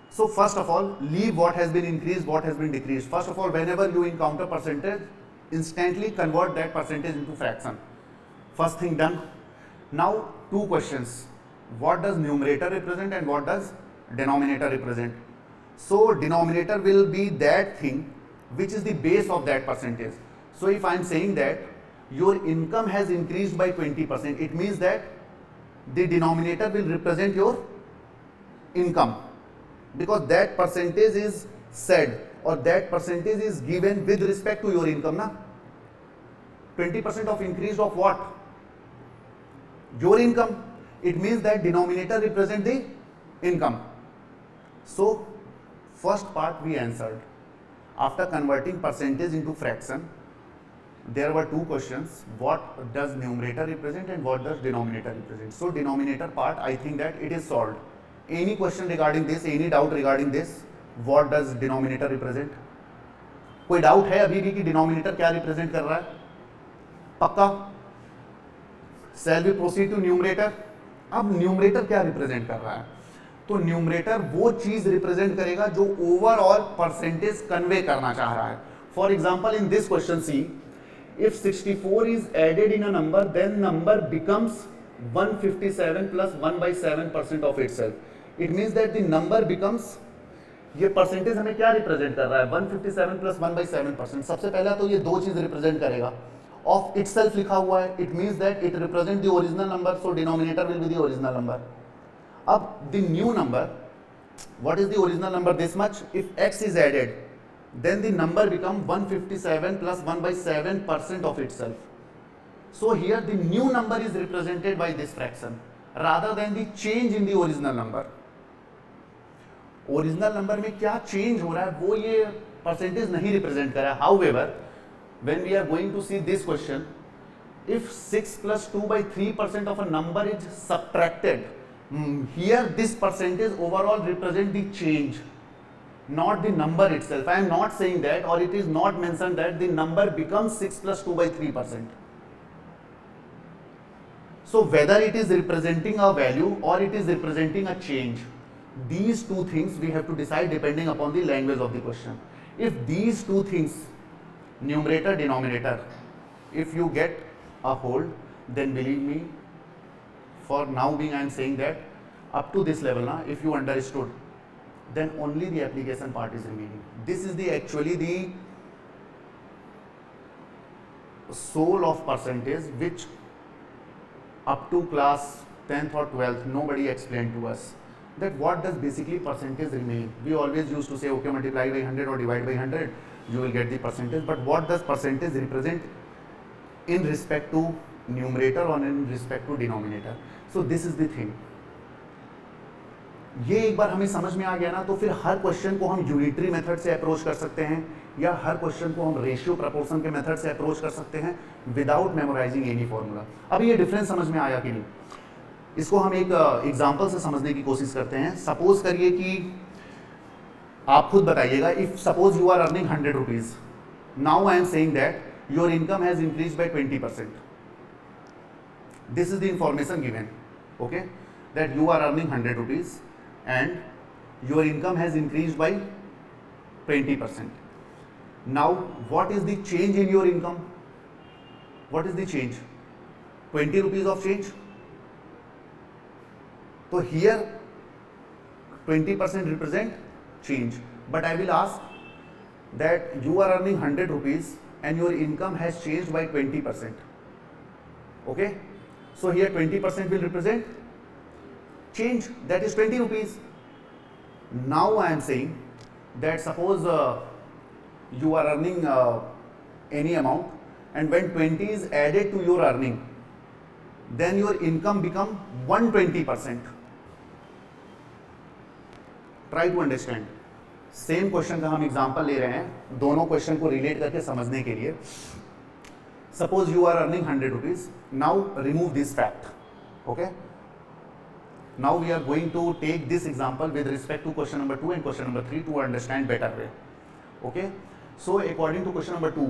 So first of all, leave what has been increased, what has been decreased. First of all, whenever you encounter percentage, instantly convert that percentage into fraction. First thing done. Now two questions. What does numerator represent and what does denominator represent? So denominator will be that thing which is the base of that percentage. So if I am saying that your income has increased by 20%, it means that the denominator will represent your income, because that percentage is said or that percentage is given with respect to your income. Na 20% of increase of what? Your income. It means that denominator represent the income. So first part we answered. After converting percentage into fraction, there were two questions. What does numerator represent and what does denominator represent? So denominator part, I think that it is solved. Any question regarding this, any doubt regarding this? What does denominator represent? कोई doubt है अभी भी कि denominator क्या represent कर रहा है? पक्का? Shall we proceed to numerator? अब न्यूमरेटर क्या रिप्रेजेंट कर रहा है? तो न्यूमरेटर वो चीज रिप्रेजेंट करेगा जो ओवरऑल परसेंटेज कन्वे करना चाह रहा है. For example in this question see, if 64 is added in a number, then number becomes 157 plus 1 by 7% of itself. It means that the number becomes, ये परसेंटेज हमें क्या रिप्रेजेंट कर रहा है? 157 plus 1 by 7%. सबसे पहला तो ये दो चीज रिप्रेजेंट करेगा. ऑफ इटसेल्फ लिखा हुआ है, it means that it represent the original number, so denominator will be the original number. अब the new number, what is the original number? This much. If x is added, then the number become 157 plus 1 by 7% of itself. So here the new number is represented by this fraction rather than the change in the original number. Original number में क्या change हो रहा है वो ये percentage नहीं represent कर रहा है. However, when we are going to see this question, if 6 plus 2 by 3% of a number is subtracted, here this percentage overall represent the change, not the number itself. I am not saying that, or it is not mentioned that the number becomes 6 plus 2 by 3%. So whether it is representing a value or it is representing a change, these two things we have to decide depending upon the language of the question. If these two things, numerator, denominator, if you get a hold, then believe me, for now being I am saying that up to this level, if you understood, then only the application part is remaining. This is the actually the soul of percentage, which up to class 10th or 12th nobody explained to us. that what does basically percentage remain. We always used to say, okay, multiply by 100 or divide by 100, you will get the percentage. But what does percentage represent in respect to numerator or in respect to denominator? So this is the thing. ये एक बार हमें समझ में आ गया ना, तो फिर हर question को हम यूनिटरी मेथड से अप्रोच कर सकते हैं या हर क्वेश्चन को हम रेशियो प्रपोर्शन के मेथड से अप्रोच कर सकते हैं विदाउट मेमोराइजिंग एनी फॉर्मूला. अभी ये डिफरेंस समझ में आया कि नहीं? इसको हम एक एग्जांपल से समझने की कोशिश करते हैं. सपोज करिए कि आप खुद बताइएगा, if suppose you are earning 100 rupees, now I am saying that your income has increase by 20%. This is the information given, okay, that you are earning 100 rupees and your income has increased by 20%. Now what is the change in your income? What is the change? 20 rupees of change. So here 20% represent change, but I will ask that you are earning 100 rupees and your income has changed by 20%. Okay, so here 20% will represent change, that is 20 rupees. Now I am saying that suppose you are earning any amount and when 20 is added to your earning, then your income become 120%. Try to understand. Same question का हम example ले रहे हैं दोनों question को relate करके समझने के लिए. Suppose you are earning 100 rupees. Now remove this fact. Okay, now we are going to take this example with respect to question number 2 and question number 3 to understand better way. Okay, so according to question number 2,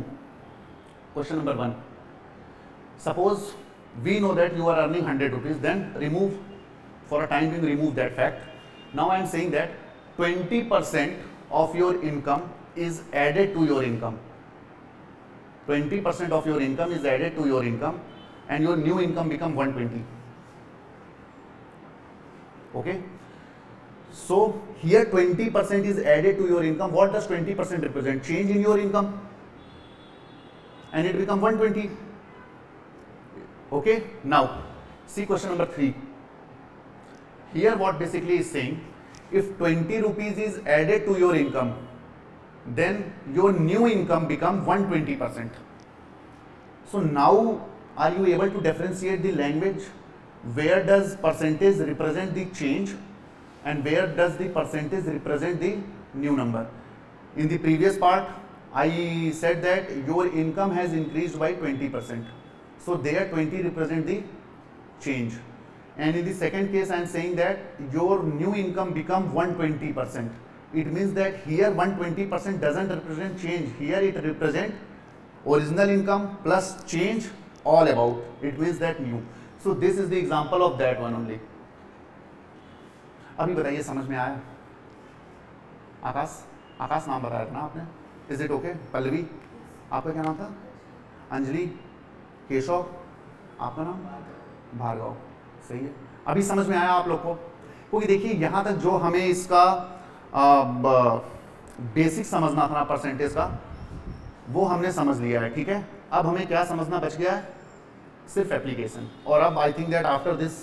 question number 1, suppose we know that you are earning 100 rupees, then remove, for a time being remove that fact. Now I am saying that 20% of your income is added to your income. 20% of your income is added to your income and your new income become 120. Okay, so here 20% is added to your income. What does 20% represent? Change in your income, and it become 120. Okay, now see question number 3. Here what basically is saying, if 20 rupees is added to your income, then your new income become 120%. So now are you able to differentiate the language? Where does percentage represent the change and where does the percentage represent the new number? In the previous part I said that your income has increased by 20%, so there 20 represent the change, and in the second case I am saying that your new income become 120%. It means that here 120% doesn't represent change, here it represent original income plus change all about. It means that new. So this is the example of that one only. अभी बताइए समझ में आया? आकाश नाम बताया था ना आपने? Is it okay? पल्लवी, आपका क्या नाम था? अंजलि, केशव, आपका नाम? भार्गव. सही है. अभी समझ में आया आप लोग को? क्योंकि देखिए यहाँ तक जो हमें इसका बेसिक समझना था ना परसेंटेज का, वो हमने समझ लिया है. ठीक है, अब हमें क्या समझना बच गया है? सिर्फ एप्लीकेशन. और अब I think that after this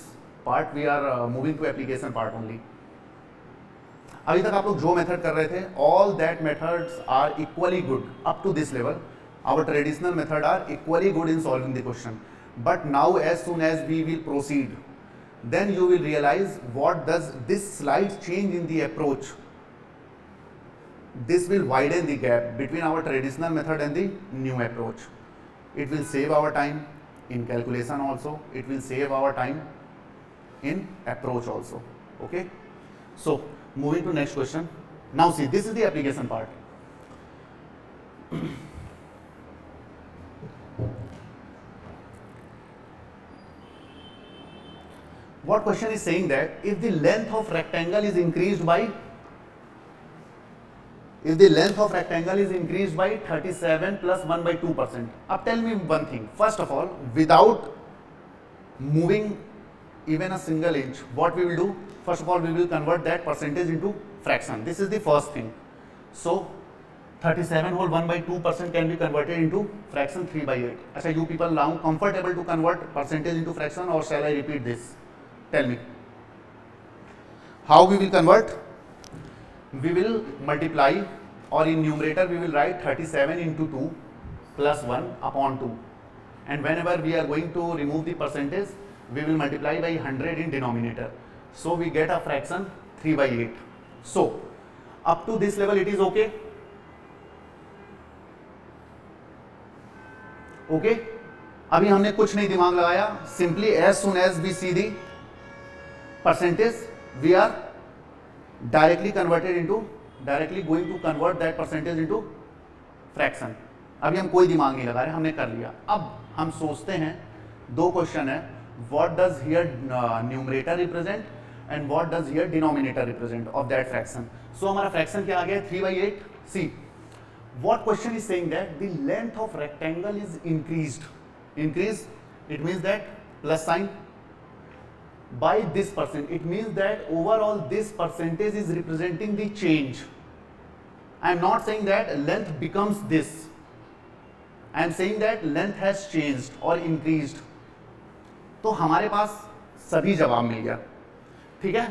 part we are moving to application part only. अभी तक आप लोग जो मेथड कर रहे थे, all that methods are equally good up to this level. Our traditional method are equally good in solving the question. But now as soon as we will proceed, then you will realize what does this slight change in the approach. This will widen the gap between our traditional method and the new approach. It will save our time in calculation also, it will save our time in approach also. Okay, so moving to next question. Now see, this is the application part. What question is saying that if the length of rectangle is increased by 37 plus 1 by 2%. अब tell me one thing. First of all, without moving even a single inch, what we will do? First of all, we will convert that percentage into fraction. This is the first thing. So 37 whole 1 by 2% can be converted into fraction 3 by 8. अच्छा, you people now comfortable to convert percentage into fraction or shall I repeat this? Tell me. How we will convert? We will multiply, or in numerator we will write 37 into 2 plus 1 upon 2, and whenever we are going to remove the percentage, we will multiply by 100 in denominator, so we get a fraction 3/8. So up to this level it is okay. Okay, अभी हमने कुछ नहीं दिमाग लगाया, simply as soon as we see the percentage, we are directly going to convert that percentage into fraction. अभी हम कोई दिमाग नहीं लगा रहे, हमने कर लिया. अब हम सोचते हैं, दो क्वेश्चन है, what does here numerator represent and what does here denominator represent of that fraction. So हमारा fraction क्या आ गया? 3/8. See, what question is saying that the length of rectangle is increased. Increase, it means that plus sign by this percent. It means that overall this percentage is representing the change. I am not saying that length becomes this. I am saying that length has changed or increased. तो हमारे पास सभी जवाब मिल गया. ठीक है,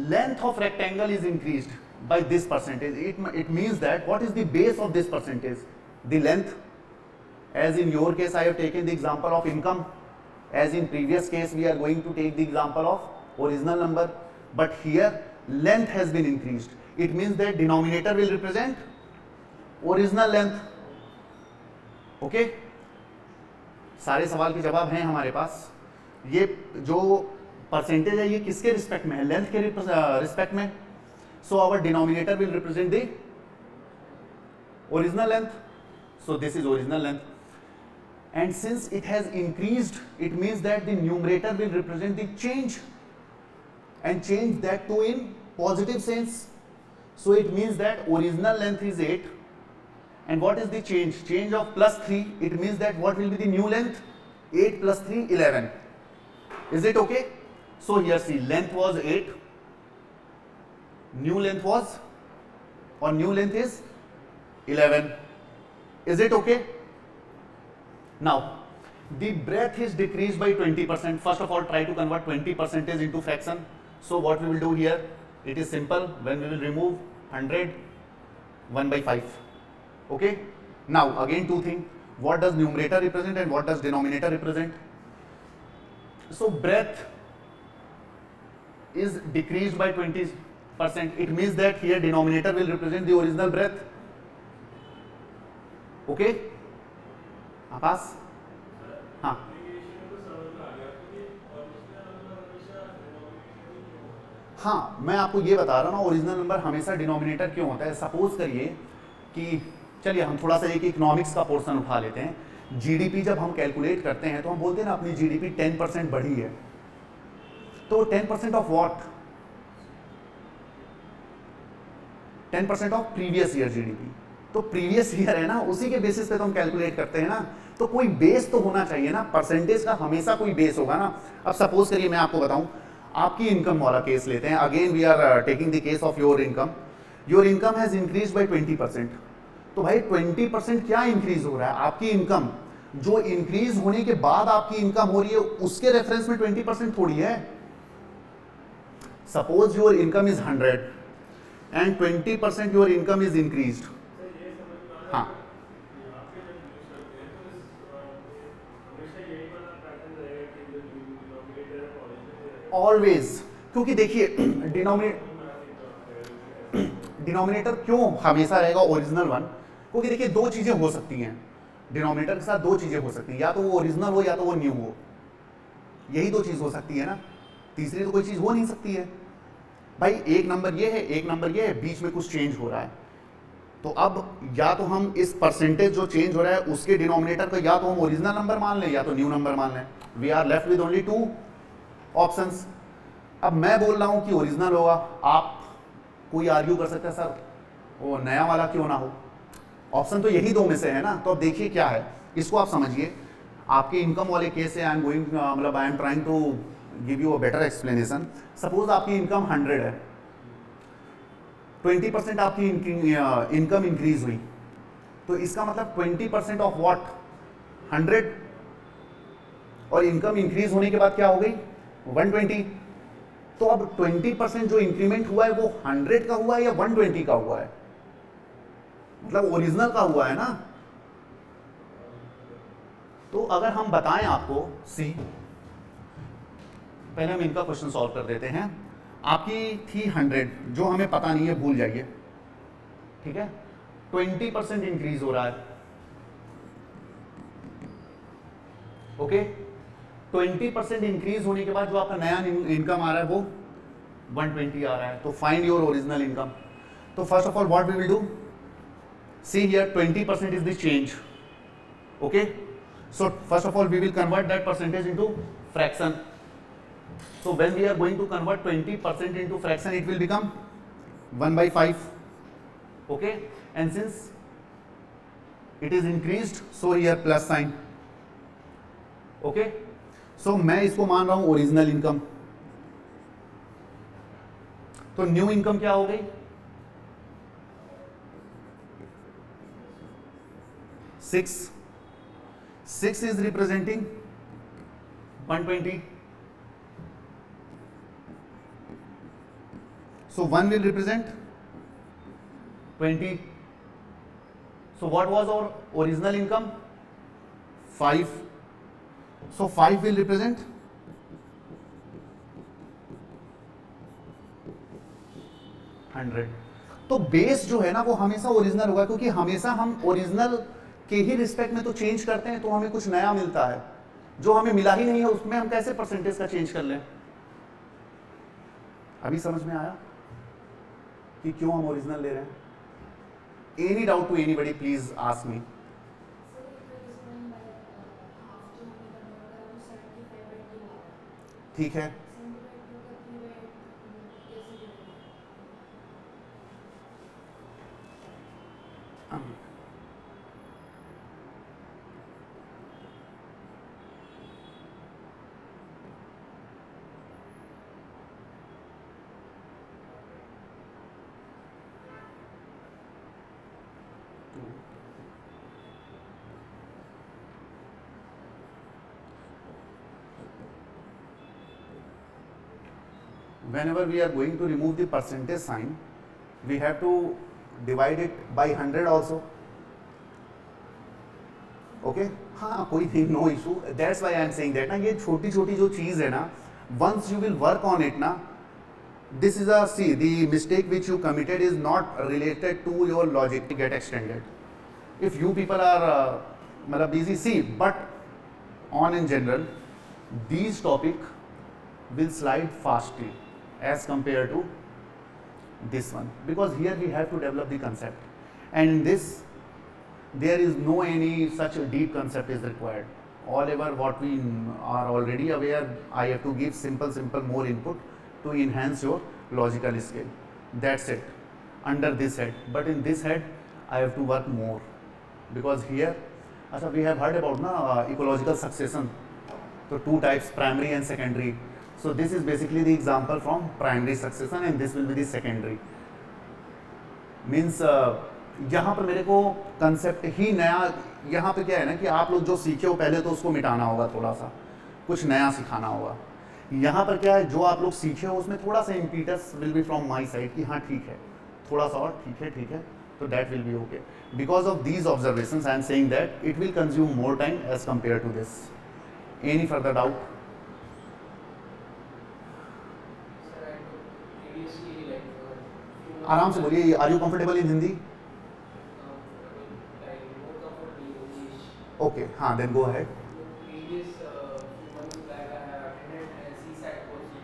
length of rectangle is increased by this percentage. It means that what is the base of this percentage? The length. As in your case I have taken the example of income, as in previous case we are going to take the example of original number, but here length has been increased. It means that denominator will represent original length. Okay, सारे सवाल के जवाब हैं हमारे पास. ये जो percentage है ये किसके रिस्पेक्ट में है? लेंथ के रिस्पेक्ट में. So our denominator will represent the original length. So this is original length, and since it has increased, it means that the numerator will represent the change, and change that too in positive sense. So it means that original length is 8, and what is the change? Change of plus 3. It means that what will be the new length? 8 plus 3, 11. Is it okay? So here see, length was 8, new length was, or new length is 11. Is it okay? Now the breadth is decreased by 20%. First of all, try to convert 20% into fraction. So what we will do here, it is simple. When we will remove 100, 1/5. Okay, now again two things. What does numerator represent and what does denominator represent? So breadth is decreased by 20%. It means that here denominator will represent the original breadth. Okay, आकाश. हाँ, हाँ, मैं आपको ये बता रहा हूँ ना, original number हमेशा डिनोमिनेटर क्यों होता है. सपोज करिए कि, चलिए हम थोड़ा सा एक इकोनॉमिक्स का पोर्शन उठा लेते हैं. जीडीपी जब हम कैलकुलेट करते हैं तो हम बोलते हैं ना अपनी जीडीपी 10% बढ़ी है. तो 10% of what? 10% of previous year GDP. तो प्रीवियस ईयर है ना, उसी के बेसिस पे तो हम कैलकुलेट करते हैं ना. तो कोई बेस तो होना चाहिए ना, परसेंटेज का हमेशा कोई बेस होगा ना. अब सपोज करिए मैं आपको बताऊं, आपकी इनकम वाला केस लेते हैं. Again we are taking the case of your income. Your income has increase by 20%. तो भाई 20% क्या इंक्रीज हो रहा है? आपकी इनकम जो इंक्रीज होने के बाद आपकी इनकम हो रही है, उसके रेफरेंस में 20% थोड़ी है. Suppose your income is 100 and 20% your income is increased. हाँ, ऑलवेज, क्योंकि देखिए डिनोमिनेटर क्यों हमेशा रहेगा ओरिजिनल वन? क्योंकि देखिए दो चीजें हो सकती हैं डिनोमिनेटर के साथ. दो चीजें हो सकती हैं, या तो वो ओरिजिनल हो या तो वो न्यू हो. यही दो चीज हो सकती है ना, तीसरी तो कोई चीज हो नहीं सकती है. भाई एक नंबर ये है, एक नंबर ये है, बीच में कुछ चेंज हो रहा है. तो अब या तो हम इस परसेंटेज जो चेंज हो रहा है उसके डिनोमिनेटर को या तो हम ओरिजिनल नंबर मान लें या तो न्यू नंबर मान लें. We are left with only 2 options. अब मैं बोल रहा हूं कि ओरिजिनल होगा. आप कोई आर्ग्यू कर सकता है सर वो नया वाला क्यों ना हो. ऑप्शन तो यही दो में से है ना. तो अब देखिए क्या है, इसको आप समझिए. आपके इनकम वाले केस से आई एम गोइंग, मतलब I am trying to give you a better explanation. Suppose आपकी इनकम 100 है, 20% आपकी इनकम इंक्रीज हुई, तो इसका मतलब 20% ऑफ व्हाट? 100. और इनकम इंक्रीज होने के बाद क्या हो गई? 120. तो अब 20% जो इंक्रीमेंट हुआ है वो 100 का हुआ है या 120 का हुआ है, मतलब ओरिजिनल का हुआ है ना। तो अगर हम बताएं आपको, सी पहले हम इनका क्वेश्चन सॉल्व कर देते हैं। आपकी थी 100, जो हमें पता नहीं है भूल जाइए, ठीक है। 20% इंक्रीज हो रहा है, ओके। 20% इंक्रीज होने के बाद जो आपका नया इनकम आ रहा है वो 120 आ रहा है। तो फाइंड योर ओरिजिनल इनकम। तो first of all what we will do, see here 20% is the change, okay. So first of all we will convert that percentage into fraction. So when we are going to convert 20% into fraction, it will become 1/5, okay. And since it is increased, so here plus sign, okay. So मैं इसको मान रहा हूँ original income. तो new income क्या हो गई, 6 is representing 120. So 1 will represent 20. So what was our original income? 5. So 5 will represent 100. तो बेस जो है ना वो हमेशा ओरिजिनल होगा, क्योंकि हमेशा हम ओरिजिनल के ही रिस्पेक्ट में तो चेंज करते हैं, तो हमें कुछ नया मिलता है। जो हमें मिला ही नहीं है उसमें हम कैसे परसेंटेज का चेंज कर लें। अभी समझ में आया कि क्यों हम ओरिजिनल ले रहे हैं? Any doubt to anybody please ask me.
Sir, it is when half to we convert to 75/20
ठीक है,
75/2 का 3/8 कैसे लिखेंगे?
whenever we are going to remove the percentage sign, we have to divide it by 100 also, okay. हाँ कोई नहीं, no issue, that's why I am saying that ना, ये छोटी छोटी जो चीज़ है ना, once you will work on it ना, this is a, see, the mistake which you committed is not related to your logic to get extended. If you people are मतलब busy, see, but on in general these topic will slide fastly as compared to this one, because here we have to develop the concept, and in this there is no any such deep concept is required. All over what we are already aware, I have to give simple more input to enhance your logical skill. That's it under this head. But in this head I have to work more, because here अच्छा we have heard about ना ecological succession. So two types, primary and secondary. So this is basically the example from primary succession, and this will be the secondary. Means यहाँ पर मेरे को concept ही नया, यहाँ पे क्या है ना कि आप लोग जो सीखे हो पहले तो उसको मिटाना होगा, थोड़ा सा कुछ नया सिखाना होगा। यहाँ पर क्या है, जो आप लोग सीखे हो उसमें थोड़ा सा impetus will be from my side कि हाँ ठीक है, थोड़ा सा और ठीक है, तो that will be okay. Because of these observations I am saying that it will consume more time as compare to this. Any further doubt?
Sir, I previously
आराम से बोलिए। Are you comfortable in Hindi?
like more comfortable in English.
Okay, हाँ, then go ahead.
Previous few months back, I have attended a CSAT course,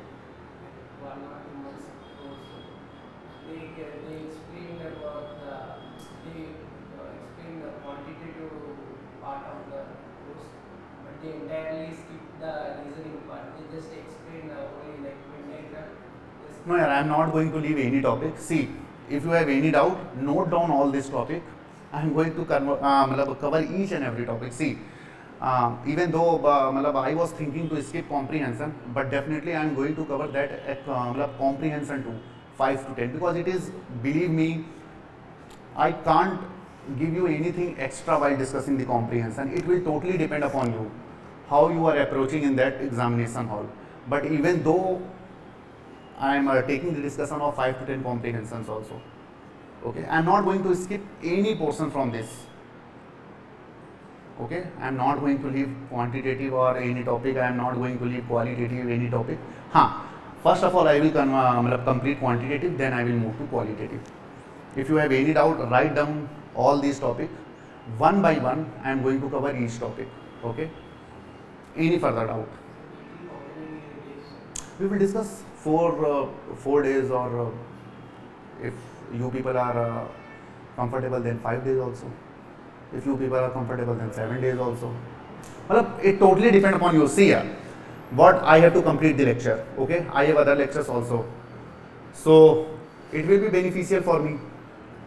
1 or 2 months course. They explained about explained the quantitative part of the course, but they entirely skipped the reasoning part. They just explained only like Venn diagram. Just
No, I am not going to leave any topic. See, if you have any doubt, note down all this topic. I am going to cover each and every topic. See, even though I was thinking to skip comprehension, but definitely I am going to cover that comprehension too, 5 to 10, because it is, believe me, I can't give you anything extra while discussing the comprehension. It will totally depend upon you, how you are approaching in that examination hall. But even though I am taking the discussion of 5 to 10 comprehensions also. Okay, I am not going to skip any portion from this. Okay, I am not going to leave quantitative or any topic. I am not going to leave qualitative any topic. First of all, I will complete quantitative, then I will move to qualitative. If you have any doubt, write down all these topics. One by one, I am going to cover each topic. Okay, any further doubt? We will discuss for 4 days, or if you people are comfortable, then 5 days also. If you people are comfortable, then 7 days also. It totally depends upon you. See here, what I have to complete the lecture. Okay, I have other lectures also, so it will be beneficial for me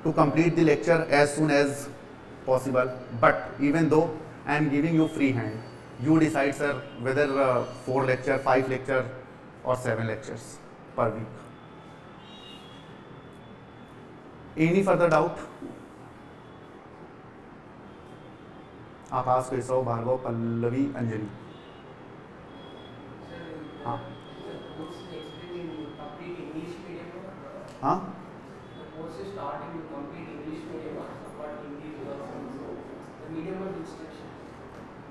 to complete the lecture as soon as possible. But even though I am giving you free hand, you decide, sir, whether 4 lecture, 5 lecture, or 7 lectures per week. Any further doubt? आकाश, केशव, भार्गव, पल्लवी, अंजलि. हाँ हाँ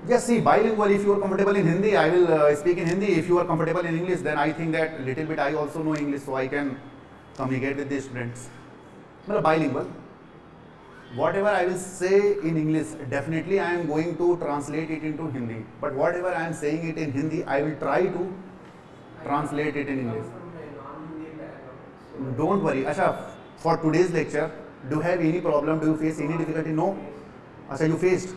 Yes, see, bilingual. If you are comfortable in Hindi, I will speak in Hindi. If you are comfortable in English, then I think that little bit I also know English, so I can communicate with the students. Bilingual. Whatever I will say in English, definitely I am going to translate it into Hindi. But whatever I am saying it in Hindi, I will try to translate it in English. Don't worry. Asha, for today's lecture, do you have any problem? Do you face any difficulty? No? Asha, you faced?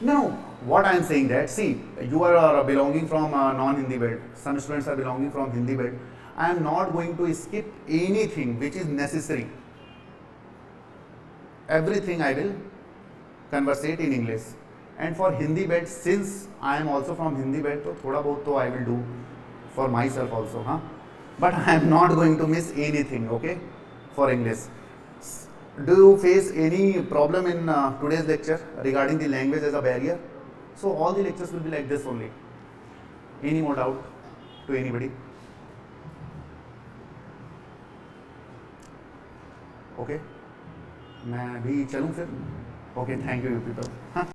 No, what I am saying that, see, you are belonging from non-Hindi belt. Some students are belonging from Hindi belt. I am not going to skip anything which is necessary. Everything I will conversate in English. And for Hindi belt, since I am also from Hindi belt, so thoda bahut to I will do for myself also, huh? But I am not going to miss anything, okay, for English. Do you face any problem in today's lecture regarding the language as a barrier? So all the lectures will be like this only. Any more doubt to anybody? Okay, मैं भी चलूँ फिर? Okay, thank you people.